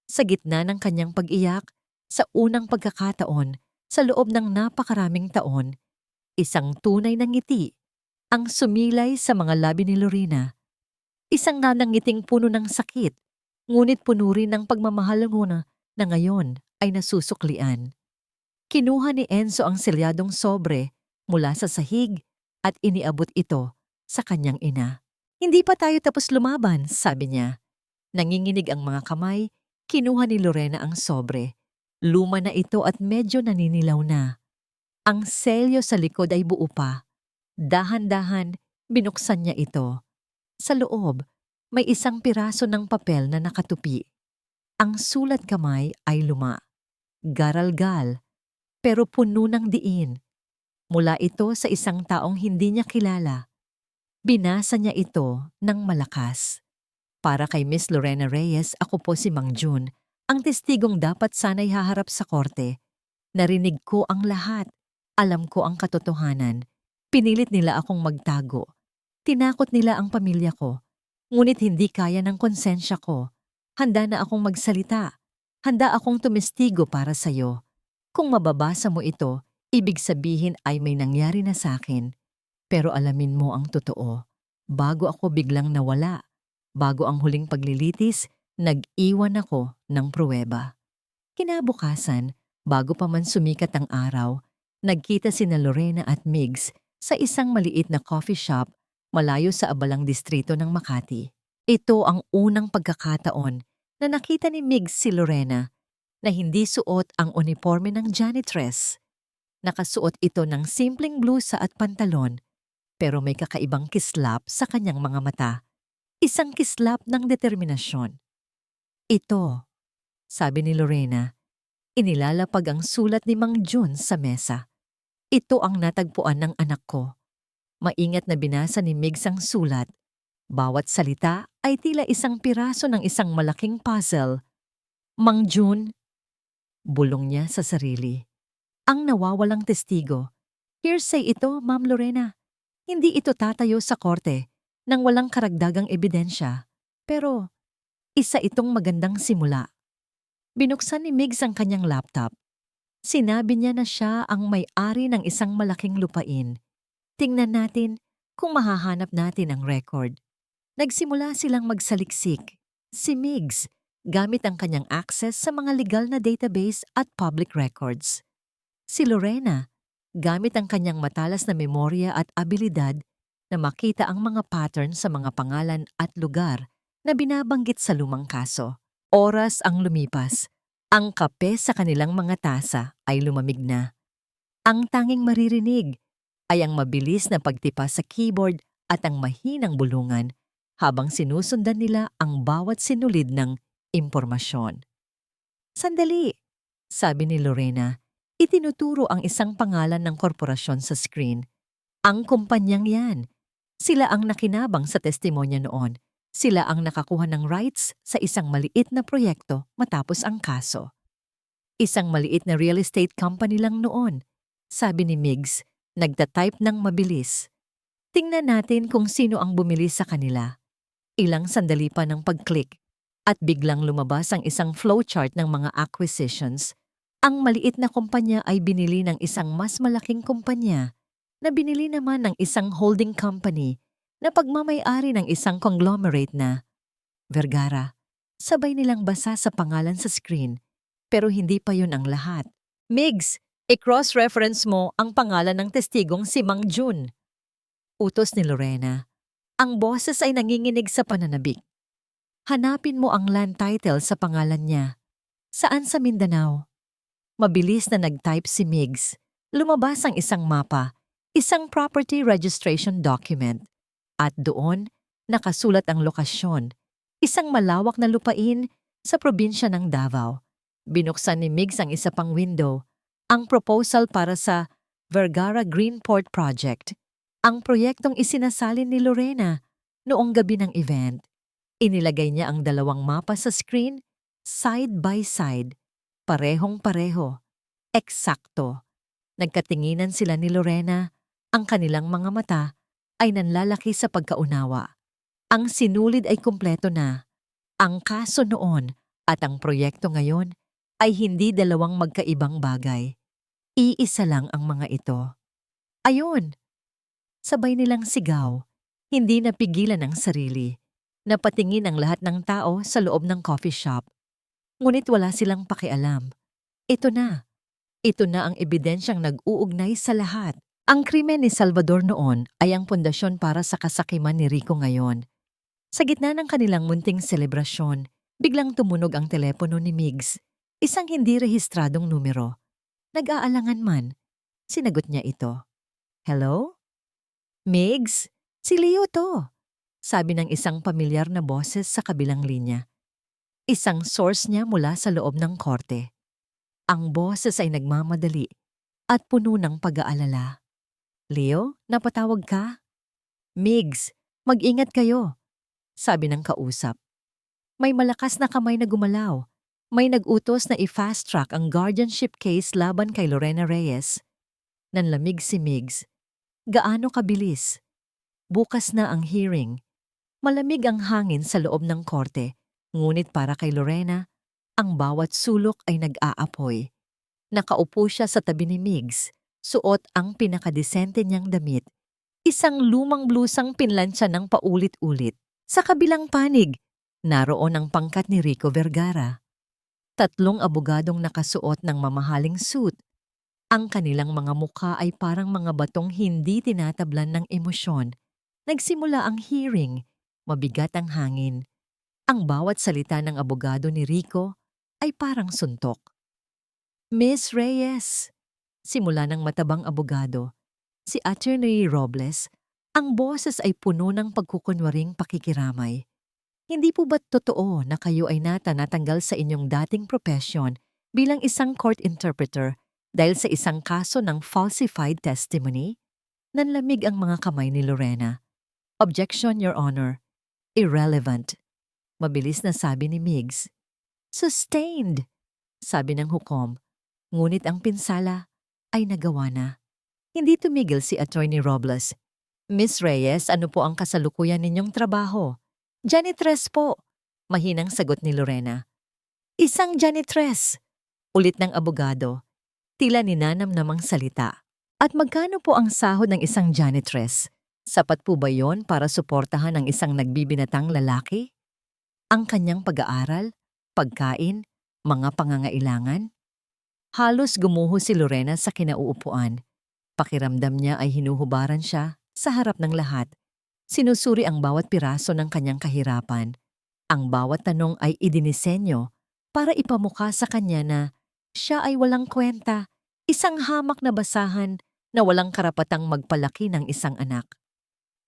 Sa gitna ng kanyang pag-iyak, sa unang pagkakataon, sa loob ng napakaraming taon, isang tunay na ngiti ang sumilay sa mga labi ni Lorena. Isang nanangiting puno ng sakit, ngunit puno rin ng pagmamahal na ngayon ay nasusuklian. Kinuha ni Enzo ang selyadong sobre mula sa sahig at iniabot ito sa kanyang ina. "Hindi pa tayo tapos lumaban," sabi niya. Nanginginig ang mga kamay, kinuha ni Lorena ang sobre. Luma na ito at medyo naninilaw na. Ang selyo sa likod ay buo pa. Dahan-dahan, binuksan niya ito. Sa loob, may isang piraso ng papel na nakatupi. Ang sulat kamay ay luma, garalgal, pero puno ng diin. Mula ito sa isang taong hindi niya kilala. Binasa niya ito ng malakas. Para kay Miss Lorena Reyes, ako po si Mang Jun, ang testigong dapat sana'y haharap sa korte. Narinig ko ang lahat. Alam ko ang katotohanan. Pinilit nila akong magtago. Tinakot nila ang pamilya ko. Ngunit hindi kaya ng konsensya ko. Handa na akong magsalita. Handa akong tumestigo para sa'yo. Kung mababasa mo ito, ibig sabihin ay may nangyari na sa akin. Pero alamin mo ang totoo. Bago ako biglang nawala, bago ang huling paglilitis, nag-iwan ako ng pruweba. Kinabukasan, bago pa man sumikat ang araw, nagkita sina Lorena at Migs sa isang maliit na coffee shop malayo sa abalang distrito ng Makati. Ito ang unang pagkakataon na nakita ni Migs si Lorena na hindi suot ang uniforme ng janitress. Nakasuot ito ng simpleng blusa at pantalon, pero may kakaibang kislap sa kanyang mga mata. Isang kislap ng determinasyon. Ito, sabi ni Lorena, inilalapag ang sulat ni Mang Jun sa mesa. Ito ang natagpuan ng anak ko. Maingat na binasa ni Migs ang sulat. Bawat salita ay tila isang piraso ng isang malaking puzzle. Mang Jun, bulong niya sa sarili. Ang nawawalang testigo. Hearsay ito, Ma'am Lorena. Hindi ito tatayo sa korte nang walang karagdagang ebidensya. Pero isa itong magandang simula. Binuksan ni Migs ang kanyang laptop. Sinabi niya na siya ang may-ari ng isang malaking lupain. Tingnan natin kung mahahanap natin ang record. Nagsimula silang magsaliksik. Si Migs, gamit ang kanyang access sa mga legal na database at public records. Si Lorena, gamit ang kanyang matalas na memorya at abilidad na makita ang mga pattern sa mga pangalan at lugar na binabanggit sa lumang kaso. Oras ang lumipas. Ang kape sa kanilang mga tasa ay lumamig na. Ang tanging maririnig ay ang mabilis na pagtipa sa keyboard at ang mahinang bulungan habang sinusundan nila ang bawat sinulid ng impormasyon. Sandali, sabi ni Lorena. Itinuturo ang isang pangalan ng korporasyon sa screen. Ang kumpanyang yan. Sila ang nakinabang sa testimonya noon. Sila ang nakakuha ng rights sa isang maliit na proyekto matapos ang kaso. Isang maliit na real estate company lang noon, sabi ni Migs, nagtatype ng mabilis. Tingnan natin kung sino ang bumili sa kanila. Ilang sandali pa ng pag-click at biglang lumabas ang isang flowchart ng mga acquisitions. Ang maliit na kumpanya ay binili ng isang mas malaking kumpanya na binili naman ng isang holding company na pagmamay-ari ng isang conglomerate na Vergara. Sabay nilang basa sa pangalan sa screen, pero hindi pa yun ang lahat. Migs, i-cross-reference mo ang pangalan ng testigong si Mang Jun. Utos ni Lorena. Ang boses ay nanginginig sa pananabik. Hanapin mo ang land title sa pangalan niya. Saan sa Mindanao? Mabilis na nag-type si Migs. Lumabas ang isang mapa, isang property registration document. At doon, nakasulat ang lokasyon, isang malawak na lupain sa probinsya ng Davao. Binuksan ni Migs ang isa pang window, ang proposal para sa Vergara Greenport Project, ang proyektong isinasalin ni Lorena noong gabi ng event. Inilagay niya ang dalawang mapa sa screen, side by side. Parehong-pareho. Eksakto. Nagkatinginan sila ni Lorena. Ang kanilang mga mata ay nanlalaki sa pagkaunawa. Ang sinulid ay kumpleto na. Ang kaso noon at ang proyekto ngayon ay hindi dalawang magkaibang bagay. Iisa lang ang mga ito. Ayun! Sabay nilang sigaw. Hindi napigilan ang sarili. Napatingin ang lahat ng tao sa loob ng coffee shop. Ngunit wala silang pakialam. Ito na. Ito na ang ebidensyang nag-uugnay sa lahat. Ang krimen ni Salvador noon ay ang pundasyon para sa kasakiman ni Rico ngayon. Sa gitna ng kanilang munting selebrasyon, biglang tumunog ang telepono ni Migs. Isang hindi rehistradong numero. Nag-aalangan man. Sinagot niya ito. Hello? Migs? Si Leo to. Sabi ng isang pamilyar na boses sa kabilang linya. Isang source niya mula sa loob ng korte. Ang boses ay nagmamadali. at puno ng pag-aalala. "Leo, napatawag ka?" "Migs, mag-ingat kayo," sabi ng kausap. May malakas na kamay na gumalaw. May nag-utos na i-fast track ang guardianship case laban kay Lorena Reyes. Nanlamig si Migs. Gaano kabilis? Bukas na ang hearing. Malamig ang hangin sa loob ng korte, ngunit para kay Lorena, ang bawat sulok ay nag-aapoy. Nakaupo siya sa tabi ni Migs, suot ang pinakadesente niyang damit. Isang lumang blusang pinlansya ng paulit-ulit. Sa kabilang panig, naroon ang pangkat ni Rico Vergara. 3 abogadong nakasuot ng mamahaling suit. Ang kanilang mga mukha ay parang mga batong hindi tinatablan ng emosyon. Nagsimula ang hearing. Mabigat ang hangin. Ang bawat salita ng abogado ni Rico ay parang suntok. "Miss Reyes," simula ng matabang abogado, si Attorney Robles, ang boses ay puno ng pagkukunwaring pakikiramay. "Hindi po ba't totoo na kayo ay natanggal sa inyong dating propesyon bilang isang court interpreter dahil sa isang kaso ng falsified testimony?" Nanlamig ang mga kamay ni Lorena. "Objection, Your Honor. Irrelevant." Mabilis na sabi ni Migs. "Sustained," sabi ng hukom. Ngunit ang pinsala ay nagawa na. Hindi tumigil si Attorney Robles. "Miss Reyes, ano po ang kasalukuyan ninyong trabaho?" "Janitress po," mahinang sagot ni Lorena. "Isang janitress," ulit ng abogado. Tila ninanamnamang salita. "At magkano po ang sahod ng isang janitress? Sapat po ba yon para suportahan ang isang nagbibinatang lalaki? Ang kanyang pag-aaral, pagkain, mga pangangailangan?" Halos gumuho si Lorena sa kinauupuan. Pakiramdam niya ay hinuhubaran siya sa harap ng lahat. Sinusuri ang bawat piraso ng kanyang kahirapan. Ang bawat tanong ay idinisenyo para ipamukha sa kanya na siya ay walang kwenta, isang hamak na basahan na walang karapatang magpalaki ng isang anak.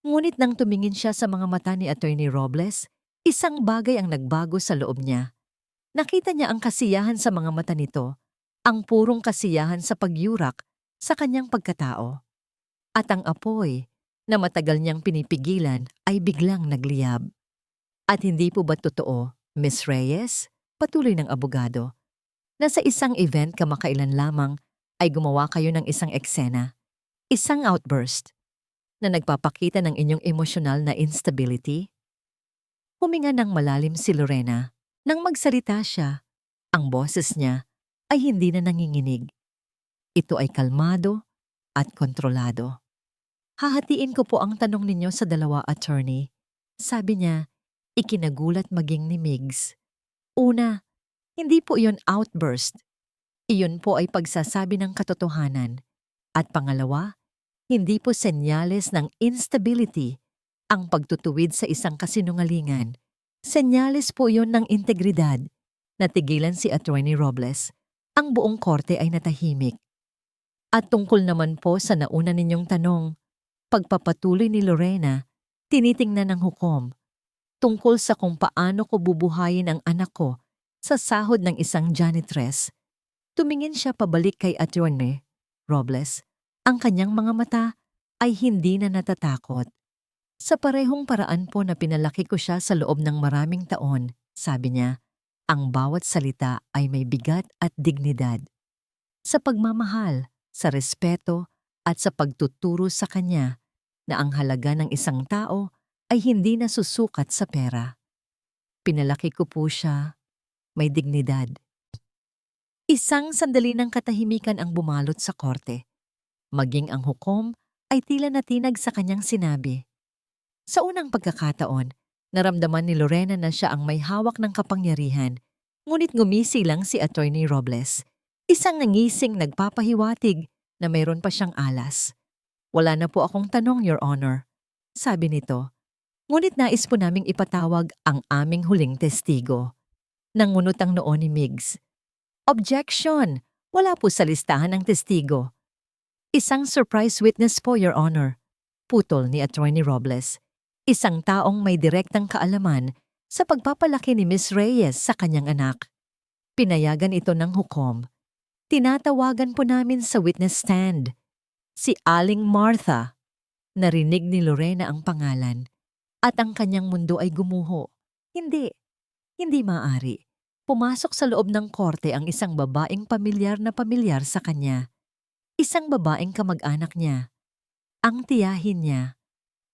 Ngunit nang tumingin siya sa mga mata ni Attorney Robles, isang bagay ang nagbago sa loob niya. Nakita niya ang kasiyahan sa mga mata nito, ang purong kasiyahan sa pagyurak sa kanyang pagkatao. At ang apoy na matagal niyang pinipigilan ay biglang nagliyab. "At hindi po ba totoo, Miss Reyes?" Patuloy ng abogado. "Na sa isang event kamakailan lamang ay gumawa kayo ng isang eksena, isang outburst, na nagpapakita ng inyong emosyonal na instability?" Huminga ng malalim si Lorena. Nang magsalita siya, ang boses niya ay hindi na nanginginig. Ito ay kalmado at kontrolado. "Hahatiin ko po ang tanong ninyo sa 2, attorney," sabi niya, ikinagulat maging ni Migs. "Una, hindi po iyon outburst. Iyon po ay pagsasabi ng katotohanan. At pangalawa, hindi po senyales ng instability ang pagtutuwid sa isang kasinungalingan. Senyales po iyon ng integridad." Natigilan si Attorney Robles. Ang buong korte ay natahimik. "At tungkol naman po sa nauna ninyong tanong," pagpapatuloy ni Lorena, tinitingnan ng hukom, "tungkol sa kung paano ko bubuhayin ang anak ko sa sahod ng isang janitress." Tumingin siya pabalik kay Attorney Robles. Ang kanyang mga mata ay hindi na natatakot. "Sa parehong paraan po na pinalaki ko siya sa loob ng maraming taon," sabi niya, "ang bawat salita ay may bigat at dignidad. Sa pagmamahal, sa respeto, at sa pagtuturo sa kanya na ang halaga ng isang tao ay hindi nasusukat sa pera. Pinalaki ko po siya, may dignidad." Isang sandali ng katahimikan ang bumalot sa korte. Maging ang hukom ay tila natinag sa kanyang sinabi. Sa unang pagkakataon, naramdaman ni Lorena na siya ang may hawak ng kapangyarihan, ngunit ngumisi lang si Attorney Robles. Isang nangising nagpapahiwatig na mayroon pa siyang alas. "Wala na po akong tanong, Your Honor," sabi nito. "Ngunit nais po naming ipatawag ang aming huling testigo." Nangunot ang noo ni Migs. "Objection! Wala po sa listahan ng testigo." "Isang surprise witness po, Your Honor," putol ni Attorney Robles. Isang taong may direktang kaalaman sa pagpapalaki ni Miss Reyes sa kanyang anak. Pinayagan ito ng hukom. Tinatawagan po namin sa witness stand. Si Aling Martha. Narinig ni Lorena ang pangalan at ang kanyang mundo ay gumuho. Hindi, hindi maaari. Pumasok sa loob ng korte ang isang babaeng pamilyar sa kanya. Isang babaeng kamag-anak niya. Ang tiyahin niya.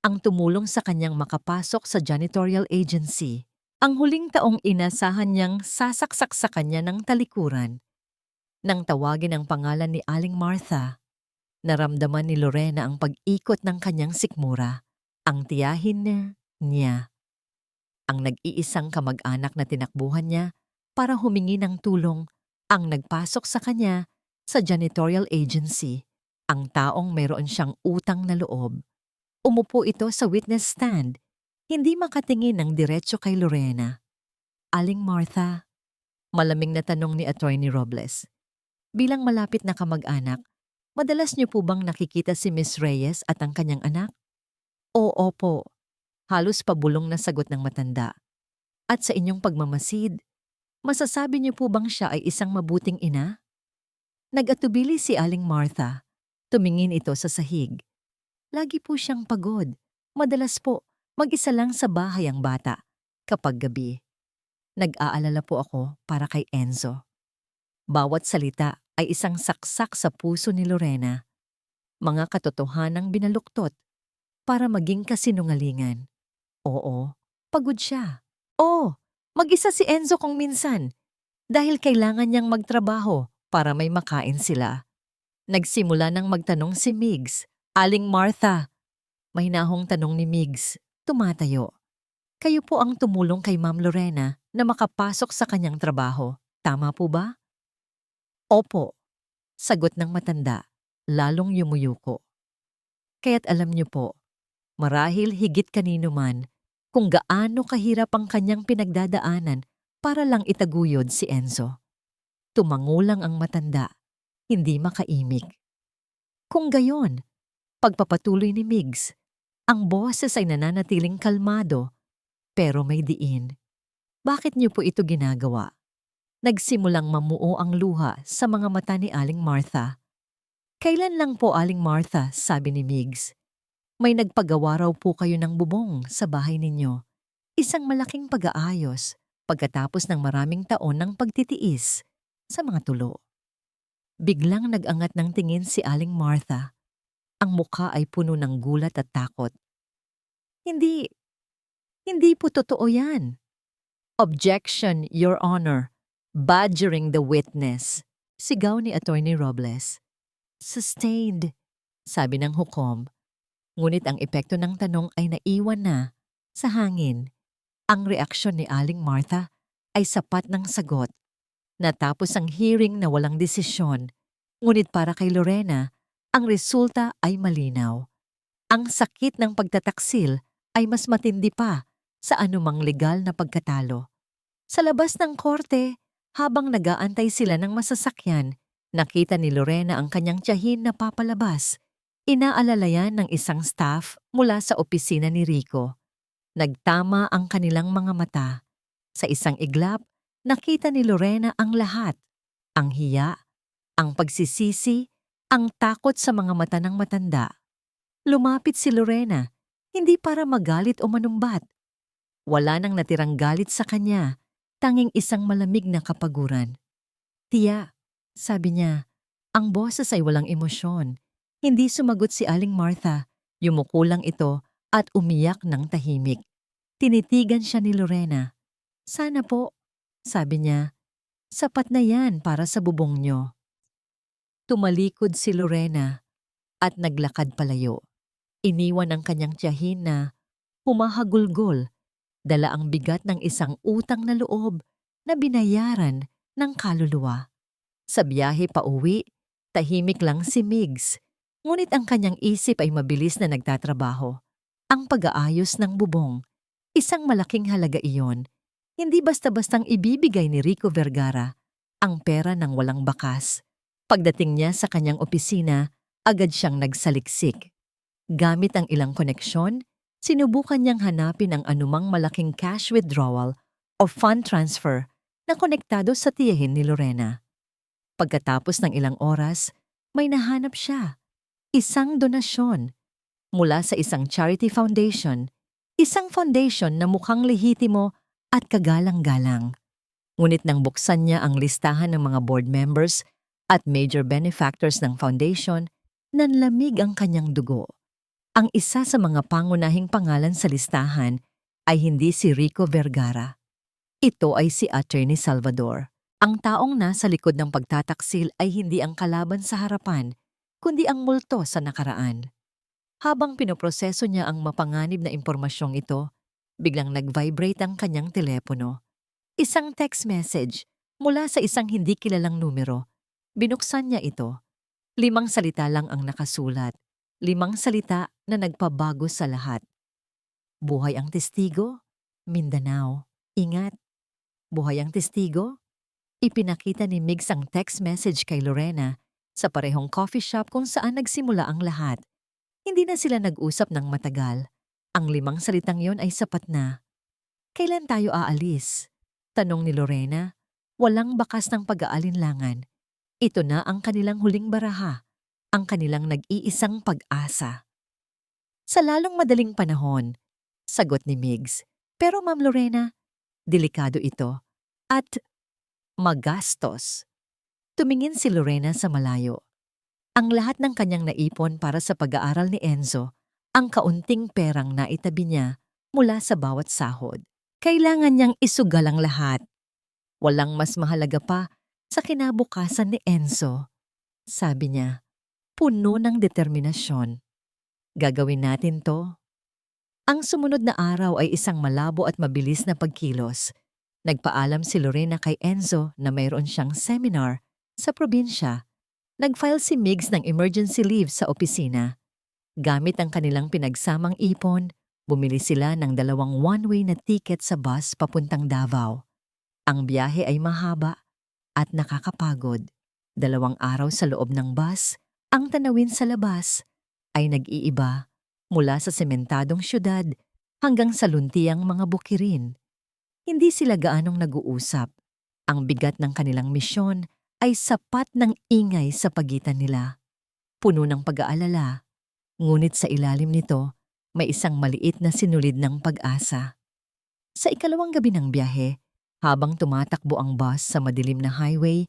Ang tumulong sa kanyang makapasok sa janitorial agency. Ang huling taong inasahan niyang sasaksak sa kanya ng talikuran. Nang tawagin ang pangalan ni Aling Martha, naramdaman ni Lorena ang pag-ikot ng kanyang sikmura. Ang tiyahin niya. Ang nag-iisang kamag-anak na tinakbuhan niya para humingi ng tulong ang nagpasok sa kanya sa janitorial agency. Ang taong mayroon siyang utang na loob. Umupo ito sa witness stand, hindi makatingin ng diretsyo kay Lorena. Aling Martha, malamig na tanong ni Attorney Robles. Bilang malapit na kamag-anak, madalas niyo po bang nakikita si Miss Reyes at ang kanyang anak? Oo po, halos pabulong na sagot ng matanda. At sa inyong pagmamasid, masasabi niyo po bang siya ay isang mabuting ina? Nag-atubili si Aling Martha. Tumingin ito sa sahig. Lagi po siyang pagod. Madalas po, mag-isa lang sa bahay ang bata. Kapag gabi, nag-aalala po ako para kay Enzo. Bawat salita ay isang saksak sa puso ni Lorena. Mga katotohanang binaluktot para maging kasinungalingan. Oo, pagod siya. Oo, mag-isa si Enzo kung minsan dahil kailangan niyang magtrabaho para may makain sila. Nagsimula nang magtanong si Migs. Aling Martha, mahinahong tanong ni Migs, tumatayo. Kayo po ang tumulong kay Ma'am Lorena na makapasok sa kanyang trabaho. Tama po ba? Opo, sagot ng matanda, lalong yumuyuko. Kaya't alam niyo po, marahil higit kanino man, kung gaano kahirap ang kanyang pinagdadaanan para lang itaguyod si Enzo. Tumangulang ang matanda, hindi makaimik. Kung gayon, pagpapatuloy ni Migs, ang boses ay nananatiling kalmado, pero may diin. Bakit niyo po ito ginagawa? Nagsimulang mamuo ang luha sa mga mata ni Aling Martha. Kailan lang po, Aling Martha, sabi ni Migs. May nagpagawa raw po kayo ng bubong sa bahay ninyo. Isang malaking pag-aayos pagkatapos ng maraming taon ng pagtitiis sa mga tulo. Biglang nag-angat ng tingin si Aling Martha. Ang mukha ay puno ng gulat at takot. Hindi po totoo yan. Objection, Your Honor. Badgering the witness. Sigaw ni Attorney Robles. Sustained, sabi ng hukom. Ngunit ang epekto ng tanong ay naiwan na sa hangin. Ang reaksyon ni Aling Martha ay sapat ng sagot. Natapos ang hearing na walang desisyon. Ngunit para kay Lorena, ang resulta ay malinaw. Ang sakit ng pagtataksil ay mas matindi pa sa anumang legal na pagkatalo. Sa labas ng korte, habang nag-aantay sila ng masasakyan, nakita ni Lorena ang kanyang tiyahin na papalabas. Inaalalayan ng isang staff mula sa opisina ni Rico. Nagtama ang kanilang mga mata. Sa isang iglap, nakita ni Lorena ang lahat. Ang hiya, ang pagsisisi, ang takot sa mga mata ng matanda. Lumapit si Lorena, hindi para magalit o manumbat. Wala nang natirang galit sa kanya, tanging isang malamig na kapaguran. Tiya, sabi niya, ang boses ay walang emosyon. Hindi sumagot si Aling Martha, yumuko lang ito at umiyak ng tahimik. Tinitigan siya ni Lorena. Sana po, sabi niya, sapat na yan para sa bubong niyo. Tumalikod si Lorena at naglakad palayo. Iniwan ang kanyang tiyahin na humahagulgol, dala ang bigat ng isang utang na loob na binayaran ng kaluluwa. Sa biyahe pa uwi, tahimik lang si Migs. Ngunit ang kanyang isip ay mabilis na nagtatrabaho. Ang pag-aayos ng bubong, isang malaking halaga iyon. Hindi basta-bastang ibibigay ni Rico Vergara ang pera ng walang bakas. Pagdating niya sa kanyang opisina, agad siyang nagsaliksik. Gamit ang ilang koneksyon, sinubukan niyang hanapin ang anumang malaking cash withdrawal o fund transfer na konektado sa tiyahin ni Lorena. Pagkatapos ng ilang oras, may nahanap siya. Isang donasyon mula sa isang charity foundation. Isang foundation na mukhang lehitimo at kagalang-galang. Ngunit nang buksan niya ang listahan ng mga board members at major benefactors ng foundation, nanlamig ang kanyang dugo. Ang isa sa mga pangunahing pangalan sa listahan ay hindi si Rico Vergara. Ito ay si Attorney Salvador. Ang taong nasa likod ng pagtataksil ay hindi ang kalaban sa harapan, kundi ang multo sa nakaraan. Habang pinoproseso niya ang mapanganib na impormasyong ito, biglang nag-vibrate ang kanyang telepono. Isang text message mula sa isang hindi kilalang numero. Binuksan niya ito. 5 salita lang ang nakasulat. 5 salita na nagpabago sa lahat. Buhay ang testigo, Mindanao. Ingat. Buhay ang testigo. Ipinakita ni Migs ang text message kay Lorena sa parehong coffee shop kung saan nagsimula ang lahat. Hindi na sila nag-usap ng matagal. Ang 5 salitang yon ay sapat na. Kailan tayo aalis? Tanong ni Lorena. Walang bakas ng pag-aalinlangan. Ito na ang kanilang huling baraha, ang kanilang nag-iisang pag-asa. Sa lalong madaling panahon, sagot ni Migs. Pero Ma'am Lorena, delikado ito at magastos. Tumingin si Lorena sa malayo. Ang lahat ng kanyang naipon para sa pag-aaral ni Enzo, ang kaunting perang naitabi niya mula sa bawat sahod. Kailangan niyang isugal ang lahat. Walang mas mahalaga pa sa kinabukasan ni Enzo. Sabi niya, puno ng determinasyon. Gagawin natin to. Ang sumunod na araw ay isang malabo at mabilis na pagkilos. Nagpaalam si Lorena kay Enzo na mayroon siyang seminar sa probinsya. Nag-file si Migs ng emergency leave sa opisina. Gamit ang kanilang pinagsamang ipon, bumili sila ng 2 one-way na ticket sa bus papuntang Davao. Ang biyahe ay mahaba at nakakapagod. 2 araw sa loob ng bus, ang tanawin sa labas ay nag-iiba mula sa sementadong syudad hanggang sa luntiang mga bukirin. Hindi sila gaanong nag-uusap. Ang bigat ng kanilang misyon ay sapat ng ingay sa pagitan nila. Puno ng pag-aalala, ngunit sa ilalim nito, may isang maliit na sinulid ng pag-asa. Sa ikalawang gabi ng biyahe, habang tumatakbo ang bus sa madilim na highway,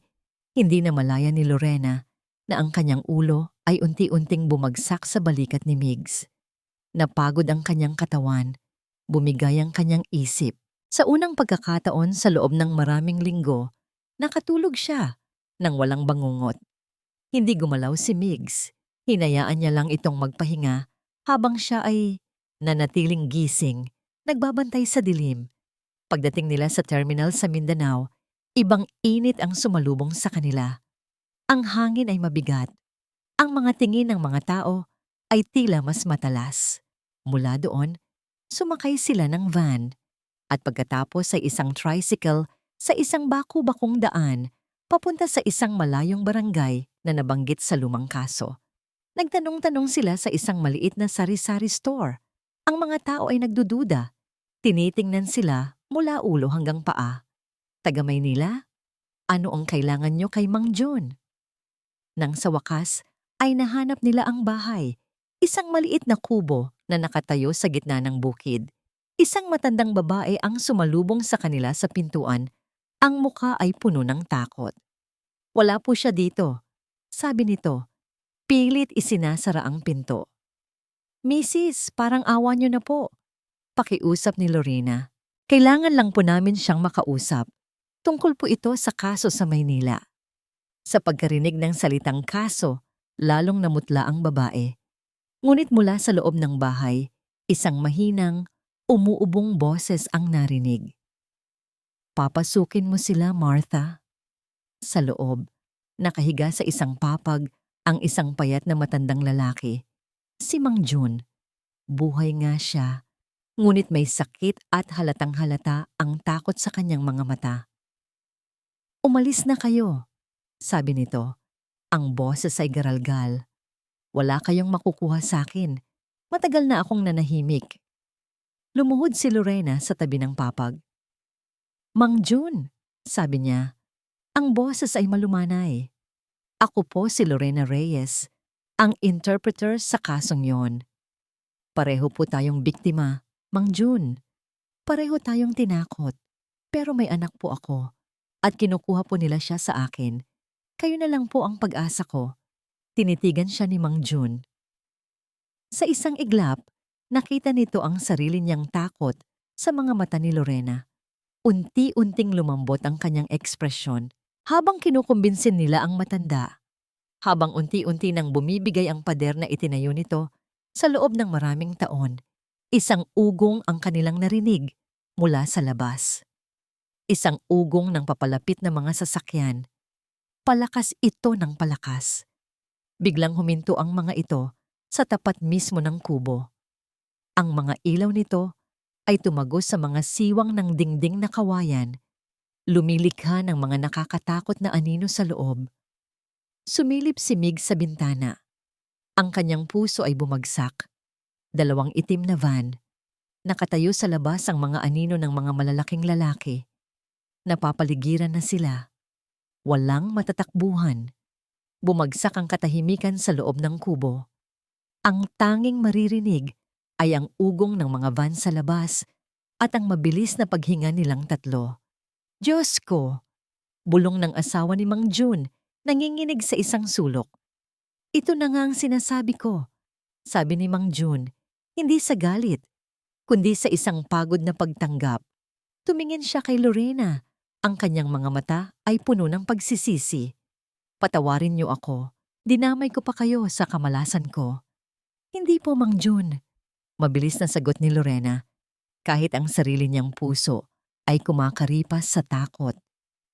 hindi na malaya ni Lorena na ang kanyang ulo ay unti-unting bumagsak sa balikat ni Migs. Napagod ang kanyang katawan, bumigay ang kanyang isip. Sa unang pagkakataon sa loob ng maraming linggo, nakatulog siya nang walang bangungot. Hindi gumalaw si Migs. Hinayaan niya lang itong magpahinga habang siya ay nanatiling gising, nagbabantay sa dilim. Pagdating nila sa terminal sa Mindanao, ibang init ang sumalubong sa kanila. Ang hangin ay mabigat. Ang mga tingin ng mga tao ay tila mas matalas. Mula doon, sumakay sila ng van at pagkatapos ay isang tricycle sa isang baku-bakong daan papunta sa isang malayong barangay na nabanggit sa lumang kaso. Nagtanong-tanong sila sa isang maliit na sari-sari store. Ang mga tao ay nagdududa. Tinitingnan sila mula ulo hanggang paa. Taga Maynila? Ano ang kailangan nyo kay Mang John? Nang sa wakas, ay nahanap nila ang bahay. Isang maliit na kubo na nakatayo sa gitna ng bukid. Isang matandang babae ang sumalubong sa kanila sa pintuan. Ang mukha ay puno ng takot. Wala po siya dito, sabi nito. Pilit isinasara ang pinto. Mrs., parang awa niyo na po. Pakiusap ni Lorena. Kailangan lang po namin siyang makausap. Tungkol po ito sa kaso sa Maynila. Sa pagkarinig ng salitang kaso, lalong namutla ang babae. Ngunit mula sa loob ng bahay, isang mahinang, umuubong boses ang narinig. Papasukin mo sila, Martha. Sa loob, nakahiga sa isang papag ang isang payat na matandang lalaki. Si Mang Jun. Buhay nga siya, ngunit may sakit at halatang halata ang takot sa kanyang mga mata. Umalis na kayo, sabi nito. Ang boses ay garalgal. Wala kayong makukuha sa akin. Matagal na akong nanahimik. Lumuhod si Lorena sa tabi ng papag. Mang Jun, sabi niya. Ang boses ay malumanay. Ako po si Lorena Reyes, ang interpreter sa kasong yon. Pareho po tayong biktima, Mang Jun. Pareho tayong tinakot. Pero may anak po ako at kinukuha po nila siya sa akin. Kayo na lang po ang pag-asa ko. Tinitigan siya ni Mang Jun. Sa isang iglap, nakita nito ang sarili niyang takot sa mga mata ni Lorena. Unti-unting lumambot ang kanyang ekspresyon habang kinukumbinsin nila ang matanda. Habang unti-unti nang bumibigay ang pader na itinayo nito sa loob ng maraming taon, isang ugong ang kanilang narinig mula sa labas. Isang ugong ng papalapit na mga sasakyan. Palakas ito ng palakas. Biglang huminto ang mga ito sa tapat mismo ng kubo. Ang mga ilaw nito ay tumagos sa mga siwang ng dingding na kawayan, lumilikha ng mga nakakatakot na anino sa loob. Sumilip si Mig sa bintana. Ang kanyang puso ay bumagsak. Dalawang itim na van. Nakatayo sa labas ang mga anino ng mga malalaking lalaki. Napapaligiran na sila. Walang matatakbuhan. Bumagsak ang katahimikan sa loob ng kubo. Ang tanging maririnig ay ang ugong ng mga van sa labas at ang mabilis na paghinga nilang tatlo. Diyos ko! Bulong ng asawa ni Mang Jun, nanginginig sa isang sulok. Ito na nga ang sinasabi ko, sabi ni Mang Jun, hindi sa galit, kundi sa isang pagod na pagtanggap. Tumingin siya kay Lorena. Ang kanyang mga mata ay puno ng pagsisisi. Patawarin niyo ako. Dinamay ko pa kayo sa kamalasan ko. Hindi po, Mang Jun. Mabilis na sagot ni Lorena. Kahit ang sarili niyang puso ay kumakaripas sa takot.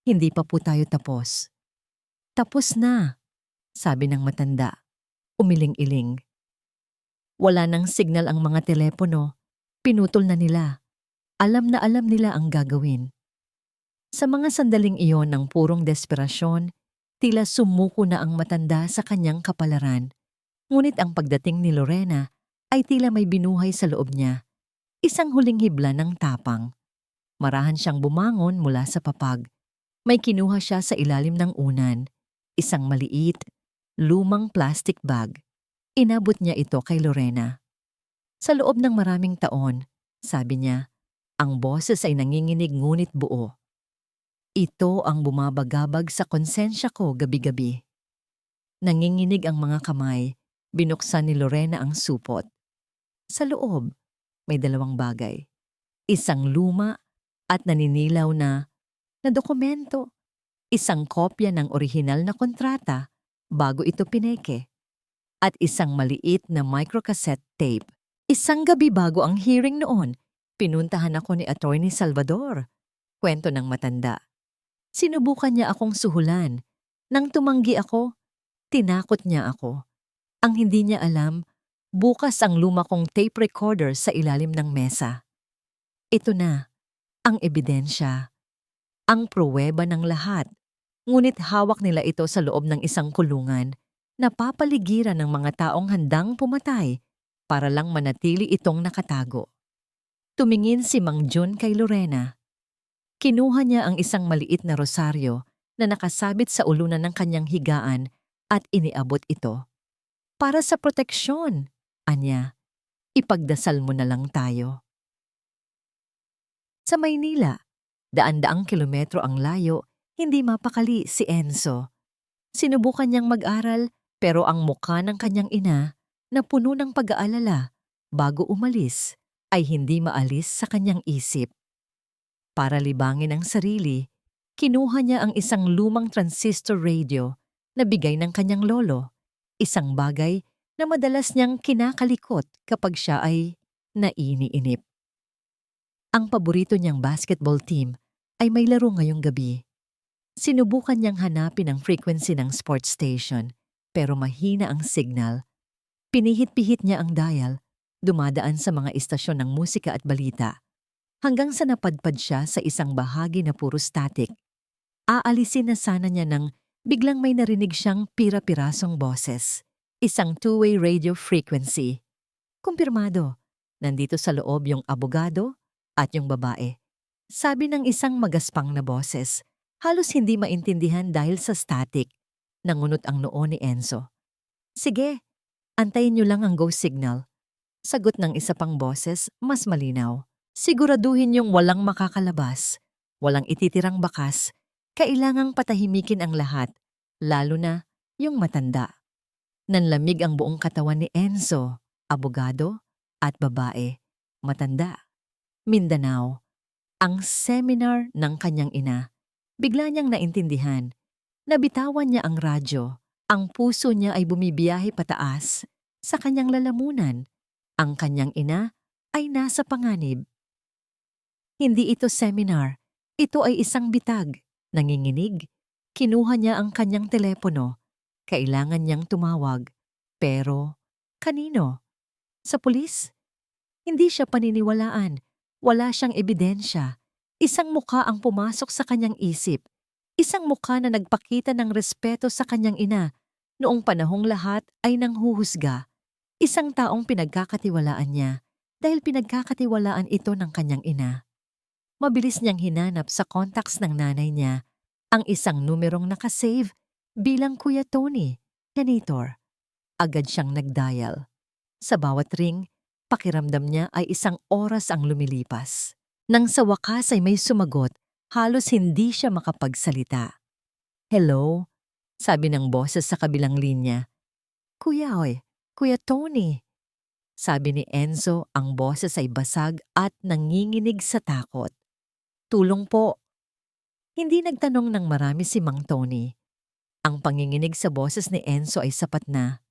Hindi pa po tayo tapos. Tapos na, sabi ng matanda. Umiling-iling. Wala nang signal ang mga telepono. Pinutol na nila. Alam na alam nila ang gagawin. Sa mga sandaling iyon ng purong desperasyon, tila sumuko na ang matanda sa kanyang kapalaran. Ngunit ang pagdating ni Lorena ay tila may binuhay sa loob niya. Isang huling hibla ng tapang. Marahan siyang bumangon mula sa papag. May kinuha siya sa ilalim ng unan. Isang maliit, lumang plastic bag. Inabot niya ito kay Lorena. Sa loob ng maraming taon, sabi niya, ang boses ay nanginginig ngunit buo. Ito ang bumabagabag sa konsensya ko gabi-gabi. Nanginginig ang mga kamay, binuksan ni Lorena ang supot. Sa loob, may dalawang bagay. Isang luma at naninilaw na dokumento. Isang kopya ng orihinal na kontrata bago ito pineke. At isang maliit na microcassette tape. Isang gabi bago ang hearing noon, pinuntahan ako ni Attorney Salvador. Kwento ng matanda. Sinubukan niya akong suhulan. Nang tumanggi ako, tinakot niya ako. Ang hindi niya alam, bukas ang luma kong tape recorder sa ilalim ng mesa. Ito na, ang ebidensya. Ang pruweba ng lahat. Ngunit hawak nila ito sa loob ng isang kulungan, napapaligiran ng mga taong handang pumatay para lang manatili itong nakatago. Tumingin si Mang Jun kay Lorena. Kinuha niya ang isang maliit na rosaryo na nakasabit sa ulunan ng kanyang higaan at iniabot ito. Para sa proteksyon, anya, ipagdasal mo na lang tayo. Sa Maynila, daan-daang kilometro ang layo, hindi mapakali si Enzo. Sinubukan niyang mag-aral pero ang mukha ng kanyang ina na puno ng pag-aalala bago umalis ay hindi maalis sa kanyang isip. Para libangin ang sarili, kinuha niya ang isang lumang transistor radio na bigay ng kanyang lolo, isang bagay na madalas niyang kinakalikot kapag siya ay naiinip. Ang paborito niyang basketball team ay may laro ngayong gabi. Sinubukan niyang hanapin ang frequency ng sports station pero mahina ang signal. Pinihit-pihit niya ang dial, dumadaan sa mga istasyon ng musika at balita, hanggang sa napadpad siya sa isang bahagi na puro static. Aalisin na sana niya nang biglang may narinig siyang pira-pirasong boses. Isang two-way radio frequency. Kumpirmado, nandito sa loob yung abogado at yung babae. Sabi ng isang magaspang na boses, halos hindi maintindihan dahil sa static. Nangunot ang noo ni Enzo. Sige, antayin niyo lang ang go signal. Sagot ng isa pang boses, mas malinaw. Siguraduhin yung walang makakalabas, walang ititirang bakas. Kailangang patahimikin ang lahat, lalo na yung matanda. Nanlamig ang buong katawan ni Enzo, abogado at babae, matanda. Mindanao, ang seminar ng kanyang ina. Bigla niyang naintindihan. Nabitawan niya ang radyo. Ang puso niya ay bumibiyahe pataas sa kanyang lalamunan. Ang kanyang ina ay nasa panganib. Hindi ito seminar. Ito ay isang bitag. Nanginginig. Kinuha niya ang kanyang telepono. Kailangan niyang tumawag. Pero, kanino? Sa pulis? Hindi siya paniniwalaan. Wala siyang ebidensya. Isang mukha ang pumasok sa kanyang isip. Isang mukha na nagpakita ng respeto sa kanyang ina noong panahong lahat ay nanghuhusga. Isang taong pinagkakatiwalaan niya dahil pinagkakatiwalaan ito ng kanyang ina. Mabilis niyang hinanap sa contacts ng nanay niya ang isang numerong nakasave bilang Kuya Tony, janitor. Agad siyang nagdial. Sa bawat ring, pakiramdam niya ay isang oras ang lumilipas. Nang sa wakas ay may sumagot, halos hindi siya makapagsalita. Hello? Sabi ng boses sa kabilang linya. Kuya Tony. Sabi ni Enzo, ang boses ay basag at nanginginig sa takot. Tulong po. Hindi nagtanong ng marami si Mang Tony. Ang panginginig sa boses ni Enzo ay sapat na.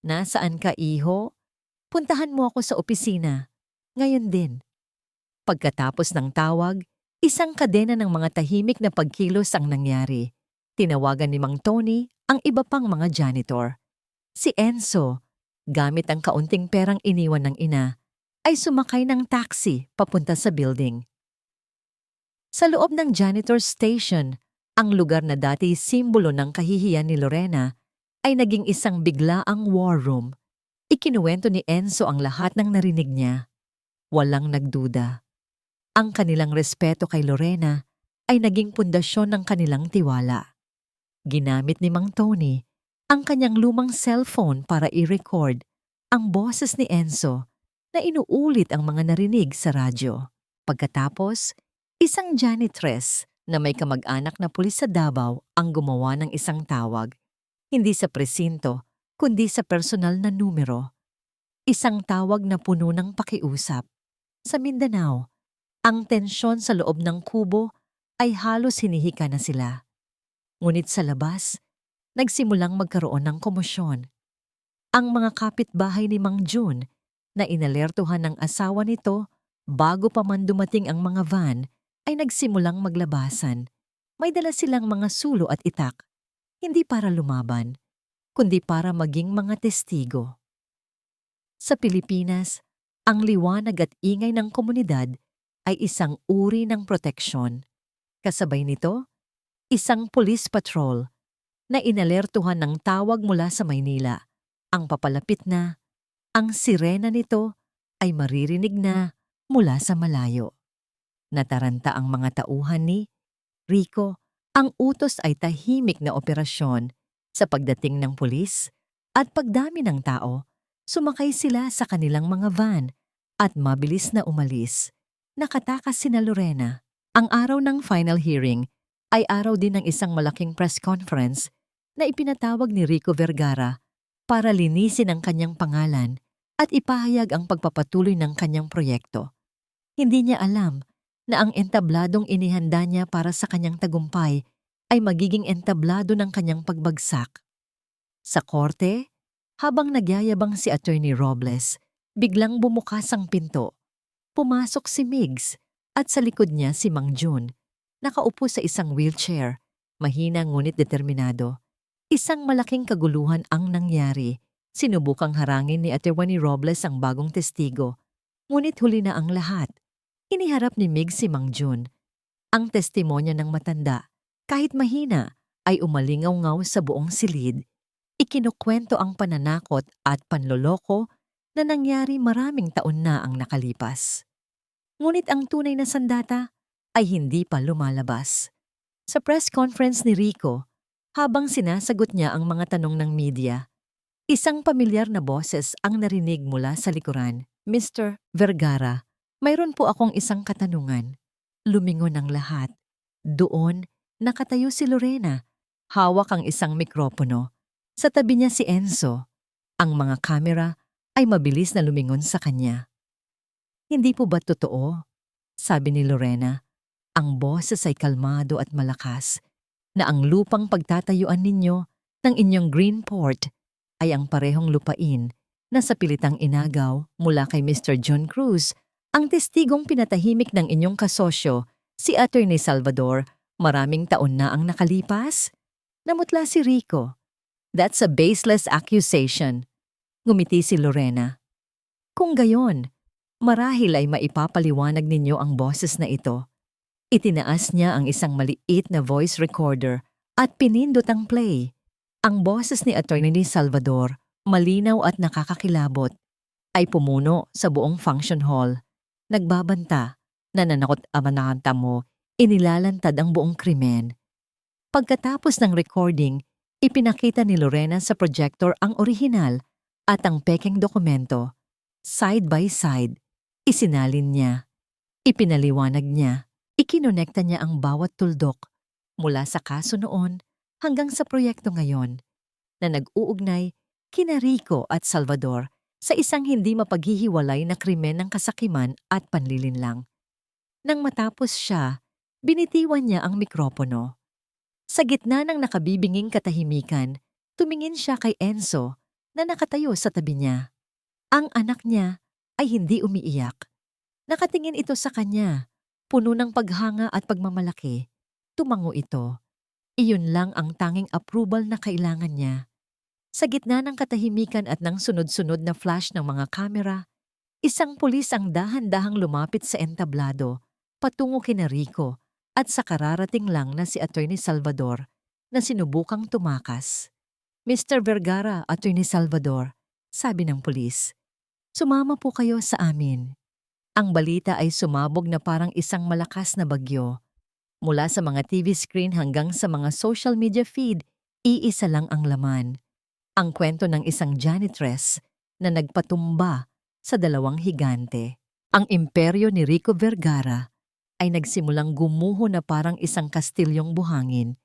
Nasaan ka, iho? Puntahan mo ako sa opisina. Ngayon din. Pagkatapos ng tawag, isang kadena ng mga tahimik na pagkilos ang nangyari. Tinawagan ni Mang Tony ang iba pang mga janitor. Si Enzo, gamit ang kaunting perang iniwan ng ina, ay sumakay ng taxi papunta sa building. Sa loob ng janitor station, ang lugar na dati simbolo ng kahihiyan ni Lorena ay naging isang biglaang war room. Ikinuwento ni Enzo ang lahat ng narinig niya. Walang nagduda. Ang kanilang respeto kay Lorena ay naging pundasyon ng kanilang tiwala. Ginamit ni Mang Tony ang kanyang lumang cellphone para i-record ang boses ni Enzo na inuulit ang mga narinig sa radyo. Pagkatapos, isang janitress na may kamag-anak na pulis sa Davao ang gumawa ng isang tawag. Hindi sa presinto, kundi sa personal na numero. Isang tawag na puno ng pakiusap. Sa Mindanao, ang tensyon sa loob ng kubo ay halos hinihika na sila. Ngunit sa labas, nagsimulang magkaroon ng komosyon. Ang mga kapitbahay ni Mang Jun na inalertuhan ng asawa nito bago pa man dumating ang mga van ay nagsimulang maglabasan. May dala silang mga sulo at itak, hindi para lumaban, kundi para maging mga testigo. Sa Pilipinas, ang liwanag at ingay ng komunidad ay isang uri ng proteksyon. Kasabay nito, isang police patrol na inalertuhan ng tawag mula sa Maynila. Ang papalapit na, ang sirena nito ay maririnig na mula sa malayo. Nataranta ang mga tauhan ni Rico. Ang utos ay tahimik na operasyon. Sa pagdating ng pulis at pagdami ng tao, sumakay sila sa kanilang mga van at mabilis na umalis. Nakatakas sina Lorena. Ang araw ng final hearing ay araw din ng isang malaking press conference na ipinatawag ni Rico Vergara para linisin ang kanyang pangalan at ipahayag ang pagpapatuloy ng kanyang proyekto. Hindi niya alam na ang entabladong inihanda niya para sa kanyang tagumpay ay magiging entablado ng kanyang pagbagsak. Sa korte, habang nagyayabang si Attorney Robles, biglang bumukas ang pinto. Pumasok si Migs at sa likod niya si Mang Jun. Nakaupo sa isang wheelchair, mahina ngunit determinado. Isang malaking kaguluhan ang nangyari. Sinubukang harangin ni Attorney Robles ang bagong testigo. Ngunit huli na ang lahat. Iniharap ni Migs si Mang Jun. Ang testimonya ng matanda, kahit mahina, ay umalingaw-ngaw sa buong silid. Ikinukwento ang pananakot at panloloko na nangyari maraming taon na ang nakalipas. Ngunit ang tunay na sandata ay hindi pa lumalabas. Sa press conference ni Rico, Habang sinasagot niya ang mga tanong ng media, isang pamilyar na boses ang narinig mula sa likuran. Mr. Vergara, mayroon po akong isang katanungan. Lumingon ang lahat. Doon, nakatayo si Lorena. Hawak ang isang mikropono. Sa tabi niya si Enzo. Ang mga kamera ay mabilis na lumingon sa kanya. Hindi po ba totoo? Sabi ni Lorena. Ang boses ay kalmado at malakas na ang lupang pagtatayuan ninyo ng inyong Greenport ay ang parehong lupain na sa pilitang inagaw mula kay Mr. John Cruz, ang testigong pinatahimik ng inyong kasosyo, si Attorney Salvador, maraming taon na ang nakalipas? Namutla si Rico. That's a baseless accusation. Ngumiti si Lorena. Kung gayon, marahil ay maipapaliwanag ninyo ang boses na ito. Itinaas niya ang isang maliit na voice recorder at pinindot ang play. Ang boses ni Attorney Salvador, malinaw at nakakakilabot, ay pumuno sa buong function hall. Nagbabanta, nananakot amananta mo, inilalantad ang buong krimen. Pagkatapos ng recording, ipinakita ni Lorena sa projector ang orihinal at ang pekeng dokumento. Side by side, isinalin niya. Ipinaliwanag niya. Ikinonekta niya ang bawat tuldok mula sa kaso noon hanggang sa proyekto ngayon na nag-uugnay kina Rico at Salvador sa isang hindi mapaghihiwalay na krimen ng kasakiman at panlilinlang. Nang matapos siya, binitiwan niya ang mikropono. Sa gitna ng nakabibinging katahimikan, tumingin siya kay Enzo na nakatayo sa tabi niya. Ang anak niya ay hindi umiiyak. Nakatingin ito sa kanya. Puno ng paghanga at pagmamalaki, tumango ito. Iyon lang ang tanging approval na kailangan niya. Sa gitna ng katahimikan at ng sunod-sunod na flash ng mga kamera, isang pulis ang dahan-dahang lumapit sa entablado, patungo kina Rico at sa kararating lang na si Attorney Salvador na sinubukang tumakas. Mr. Vergara, Attorney Salvador, sabi ng pulis, sumama po kayo sa amin. Ang balita ay sumabog na parang isang malakas na bagyo. Mula sa mga TV screen hanggang sa mga social media feed, iisa lang ang laman. Ang kwento ng isang janitress na nagpatumba sa dalawang higante. Ang imperyo ni Rico Vergara ay nagsimulang gumuho na parang isang kastilyong buhangin.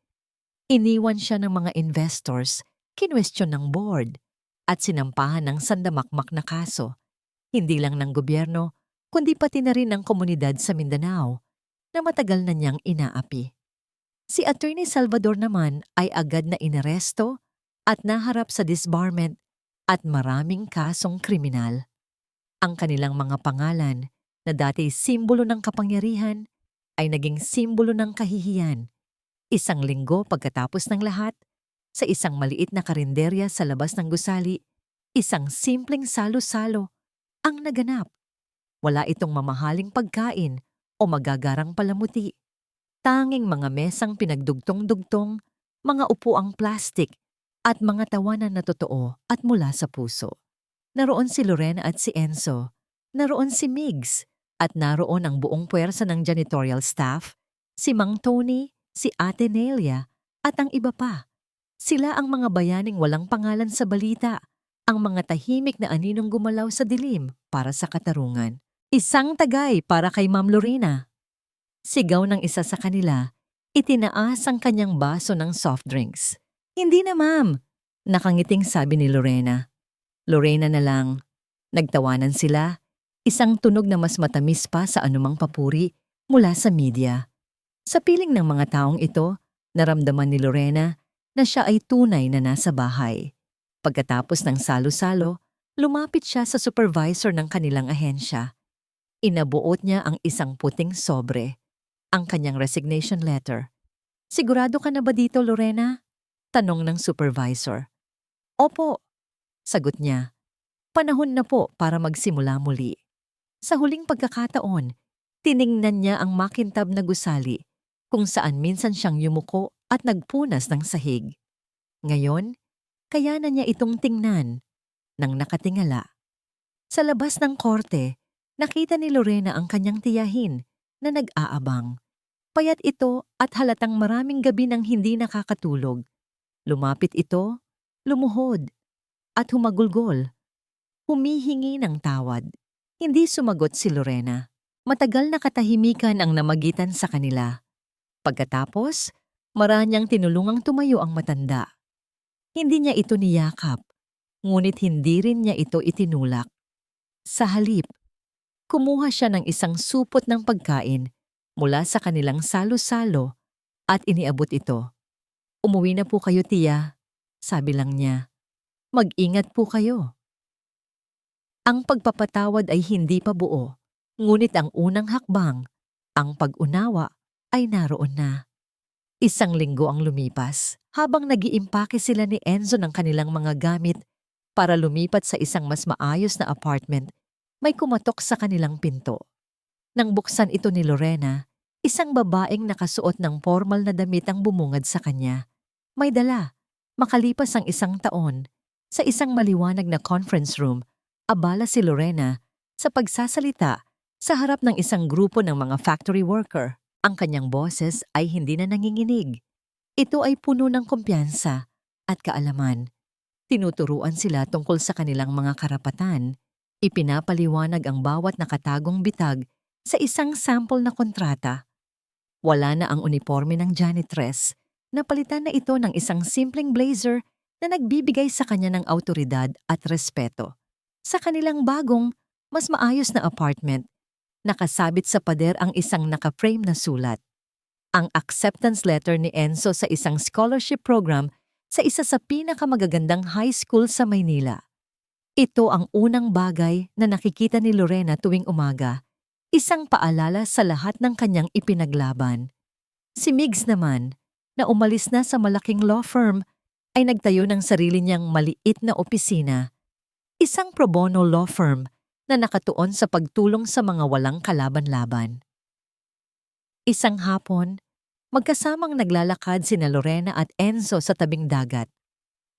Iniwan siya ng mga investors, kinwestiyon ng board, at sinampahan ng sandamakmak na kaso. Hindi lang ng gobyerno, kundi pati na rin ng komunidad sa Mindanao na matagal na niyang inaapi. Si Attorney Salvador naman ay agad na inaresto at naharap sa disbarment at maraming kasong kriminal. Ang kanilang mga pangalan na dati simbolo ng kapangyarihan ay naging simbolo ng kahihiyan. Isang linggo pagkatapos ng lahat, sa isang maliit na karinderya sa labas ng gusali, isang simpleng salo-salo ang naganap. Wala itong mamahaling pagkain o magagarang palamuti. Tanging mga mesang pinagdugtong-dugtong, mga upuang plastik, at mga tawanan na totoo at mula sa puso. Naroon si Lorena at si Enzo. Naroon si Migs. At naroon ang buong puwersa ng janitorial staff, si Mang Tony, si Ate Nelia, at ang iba pa. Sila ang mga bayaning walang pangalan sa balita, ang mga tahimik na aninong gumalaw sa dilim para sa katarungan. Isang tagay para kay Ma'am Lorena. Sigaw ng isa sa kanila, itinaas ang kanyang baso ng soft drinks. Hindi na ma'am, nakangiting sabi ni Lorena. Lorena na lang. Nagtawanan sila, isang tunog na mas matamis pa sa anumang papuri mula sa media. Sa piling ng mga taong ito, naramdaman ni Lorena na siya ay tunay na nasa bahay. Pagkatapos ng salo-salo, lumapit siya sa supervisor ng kanilang ahensya. Inabuot niya ang isang puting sobre, ang kanyang resignation letter. Sigurado ka na ba dito, Lorena? Tanong ng supervisor. Opo, sagot niya. Panahon na po para magsimula muli. Sa huling pagkakataon, tiningnan niya ang makintab na gusali kung saan minsan siyang yumuko at nagpunas ng sahig. Ngayon, kaya na niya itong tingnan nang nakatingala. Sa labas ng korte, nakita ni Lorena ang kanyang tiyahin na nag-aabang. Payat ito at halatang maraming gabi nang hindi nakakatulog. Lumapit ito, lumuhod, at humagulgol. Humihingi ng tawad. Hindi sumagot si Lorena. Matagal na katahimikan ang namagitan sa kanila. Pagkatapos, maranyang tinulungang tumayo ang matanda. Hindi niya ito niyakap, ngunit hindi rin niya ito itinulak. Sa halip, kumuha siya ng isang supot ng pagkain mula sa kanilang salo-salo at iniabot ito. "Umuwi na po kayo, tiya," sabi lang niya. "Mag-ingat po kayo." Ang pagpapatawad ay hindi pa buo, ngunit ang unang hakbang, ang pag-unawa, ay naroon na. Isang linggo ang lumipas habang nag-iimpake sila ni Enzo ng kanilang mga gamit para lumipat sa isang mas maayos na apartment. May kumatok sa kanilang pinto. Nang buksan ito ni Lorena, isang babaeng nakasuot ng formal na damit ang bumungad sa kanya. May dala, makalipas ang isang taon, sa isang maliwanag na conference room, abala si Lorena sa pagsasalita sa harap ng isang grupo ng mga factory worker. Ang kanyang boses ay hindi na nanginginig. Ito ay puno ng kumpiyansa at kaalaman. Tinuturuan sila tungkol sa kanilang mga karapatan. Ipinapaliwanag ang bawat nakatagong bitag sa isang sample na kontrata. Wala na ang uniforme ng janitress. Napalitan na ito ng isang simpleng blazer na nagbibigay sa kanya ng awtoridad at respeto. Sa kanilang bagong, mas maayos na apartment, nakasabit sa pader ang isang naka-frame na sulat. Ang acceptance letter ni Enzo sa isang scholarship program sa isa sa pinakamagagandang high school sa Maynila. Ito ang unang bagay na nakikita ni Lorena tuwing umaga, isang paalala sa lahat ng kanyang ipinaglaban. Si Migs naman, na umalis na sa malaking law firm, ay nagtayo ng sarili niyang maliit na opisina, isang pro bono law firm na nakatuon sa pagtulong sa mga walang kalaban-laban. Isang hapon, magkasamang naglalakad sina Lorena at Enzo sa tabing dagat.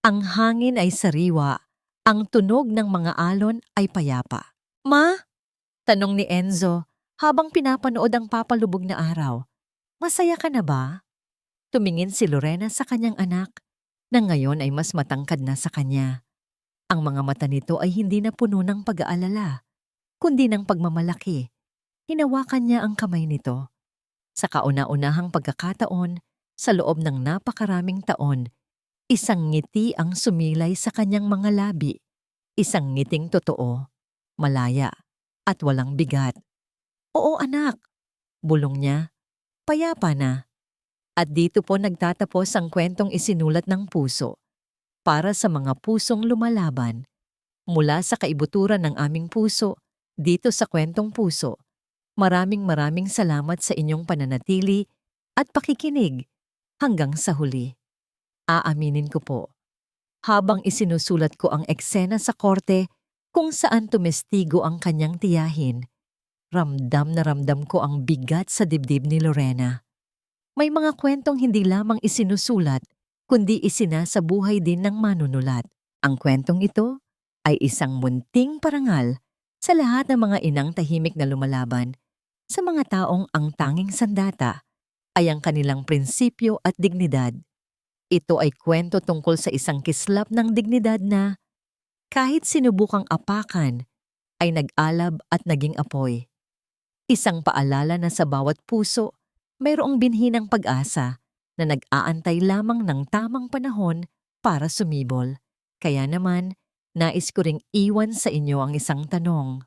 Ang hangin ay sariwa, ang tunog ng mga alon ay payapa. "Ma?" tanong ni Enzo habang pinapanood ang papalubog na araw. "Masaya ka na ba?" Tumingin si Lorena sa kanyang anak, na ngayon ay mas matangkad na sa kanya. Ang mga mata nito ay hindi na puno ng pag-aalala, kundi ng pagmamalaki. Hinawakan niya ang kamay nito. Sa kauna-unahang pagkakataon, sa loob ng napakaraming taon, isang ngiti ang sumilay sa kanyang mga labi. Isang ngiting totoo, malaya, at walang bigat. "Oo anak," bulong niya, "payapa na." At dito po nagtatapos ang kwentong isinulat ng puso. Para sa mga pusong lumalaban. Mula sa kaibuturan ng aming puso, dito sa Kwentong Puso. Maraming salamat sa inyong pananatili at pakikinig hanggang sa huli. Aaminin ko po, habang isinusulat ko ang eksena sa korte kung saan tumestigo ang kanyang tiyahin, ramdam na ramdam ko ang bigat sa dibdib ni Lorena. May mga kwentong hindi lamang isinusulat, kundi isinasabuhay din ng manunulat. Ang kwentong ito ay isang munting parangal sa lahat ng mga inang tahimik na lumalaban, sa mga taong ang tanging sandata ay ang kanilang prinsipyo at dignidad. Ito ay kwento tungkol sa isang kislap ng dignidad na, kahit sinubukang apakan, ay nag-alab at naging apoy. Isang paalala na sa bawat puso, mayroong binhi ng pag-asa na nag-aantay lamang ng tamang panahon para sumibol. Kaya naman, nais ko ring iwan sa inyo ang isang tanong.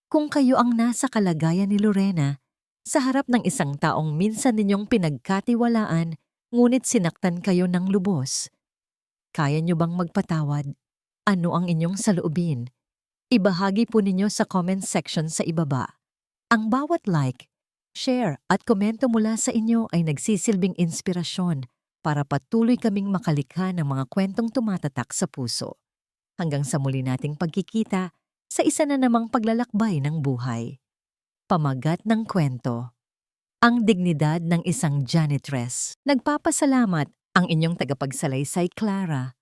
Kung kayo ang nasa kalagayan ni Lorena, sa harap ng isang taong minsan ninyong pinagkatiwalaan, ngunit sinaktan kayo ng lubos, kaya nyo bang magpatawad? Ano ang inyong saloobin? Ibahagi po ninyo sa comment section sa ibaba. Ang bawat like, share at komento mula sa inyo ay nagsisilbing inspirasyon para patuloy kaming makalikha ng mga kwentong tumatatak sa puso. Hanggang sa muli nating pagkikita sa isa na namang paglalakbay ng buhay. Pamagat ng kwento. Ang dignidad ng isang janitress. Nagpapasalamat ang inyong tagapagsalaysay, Clara.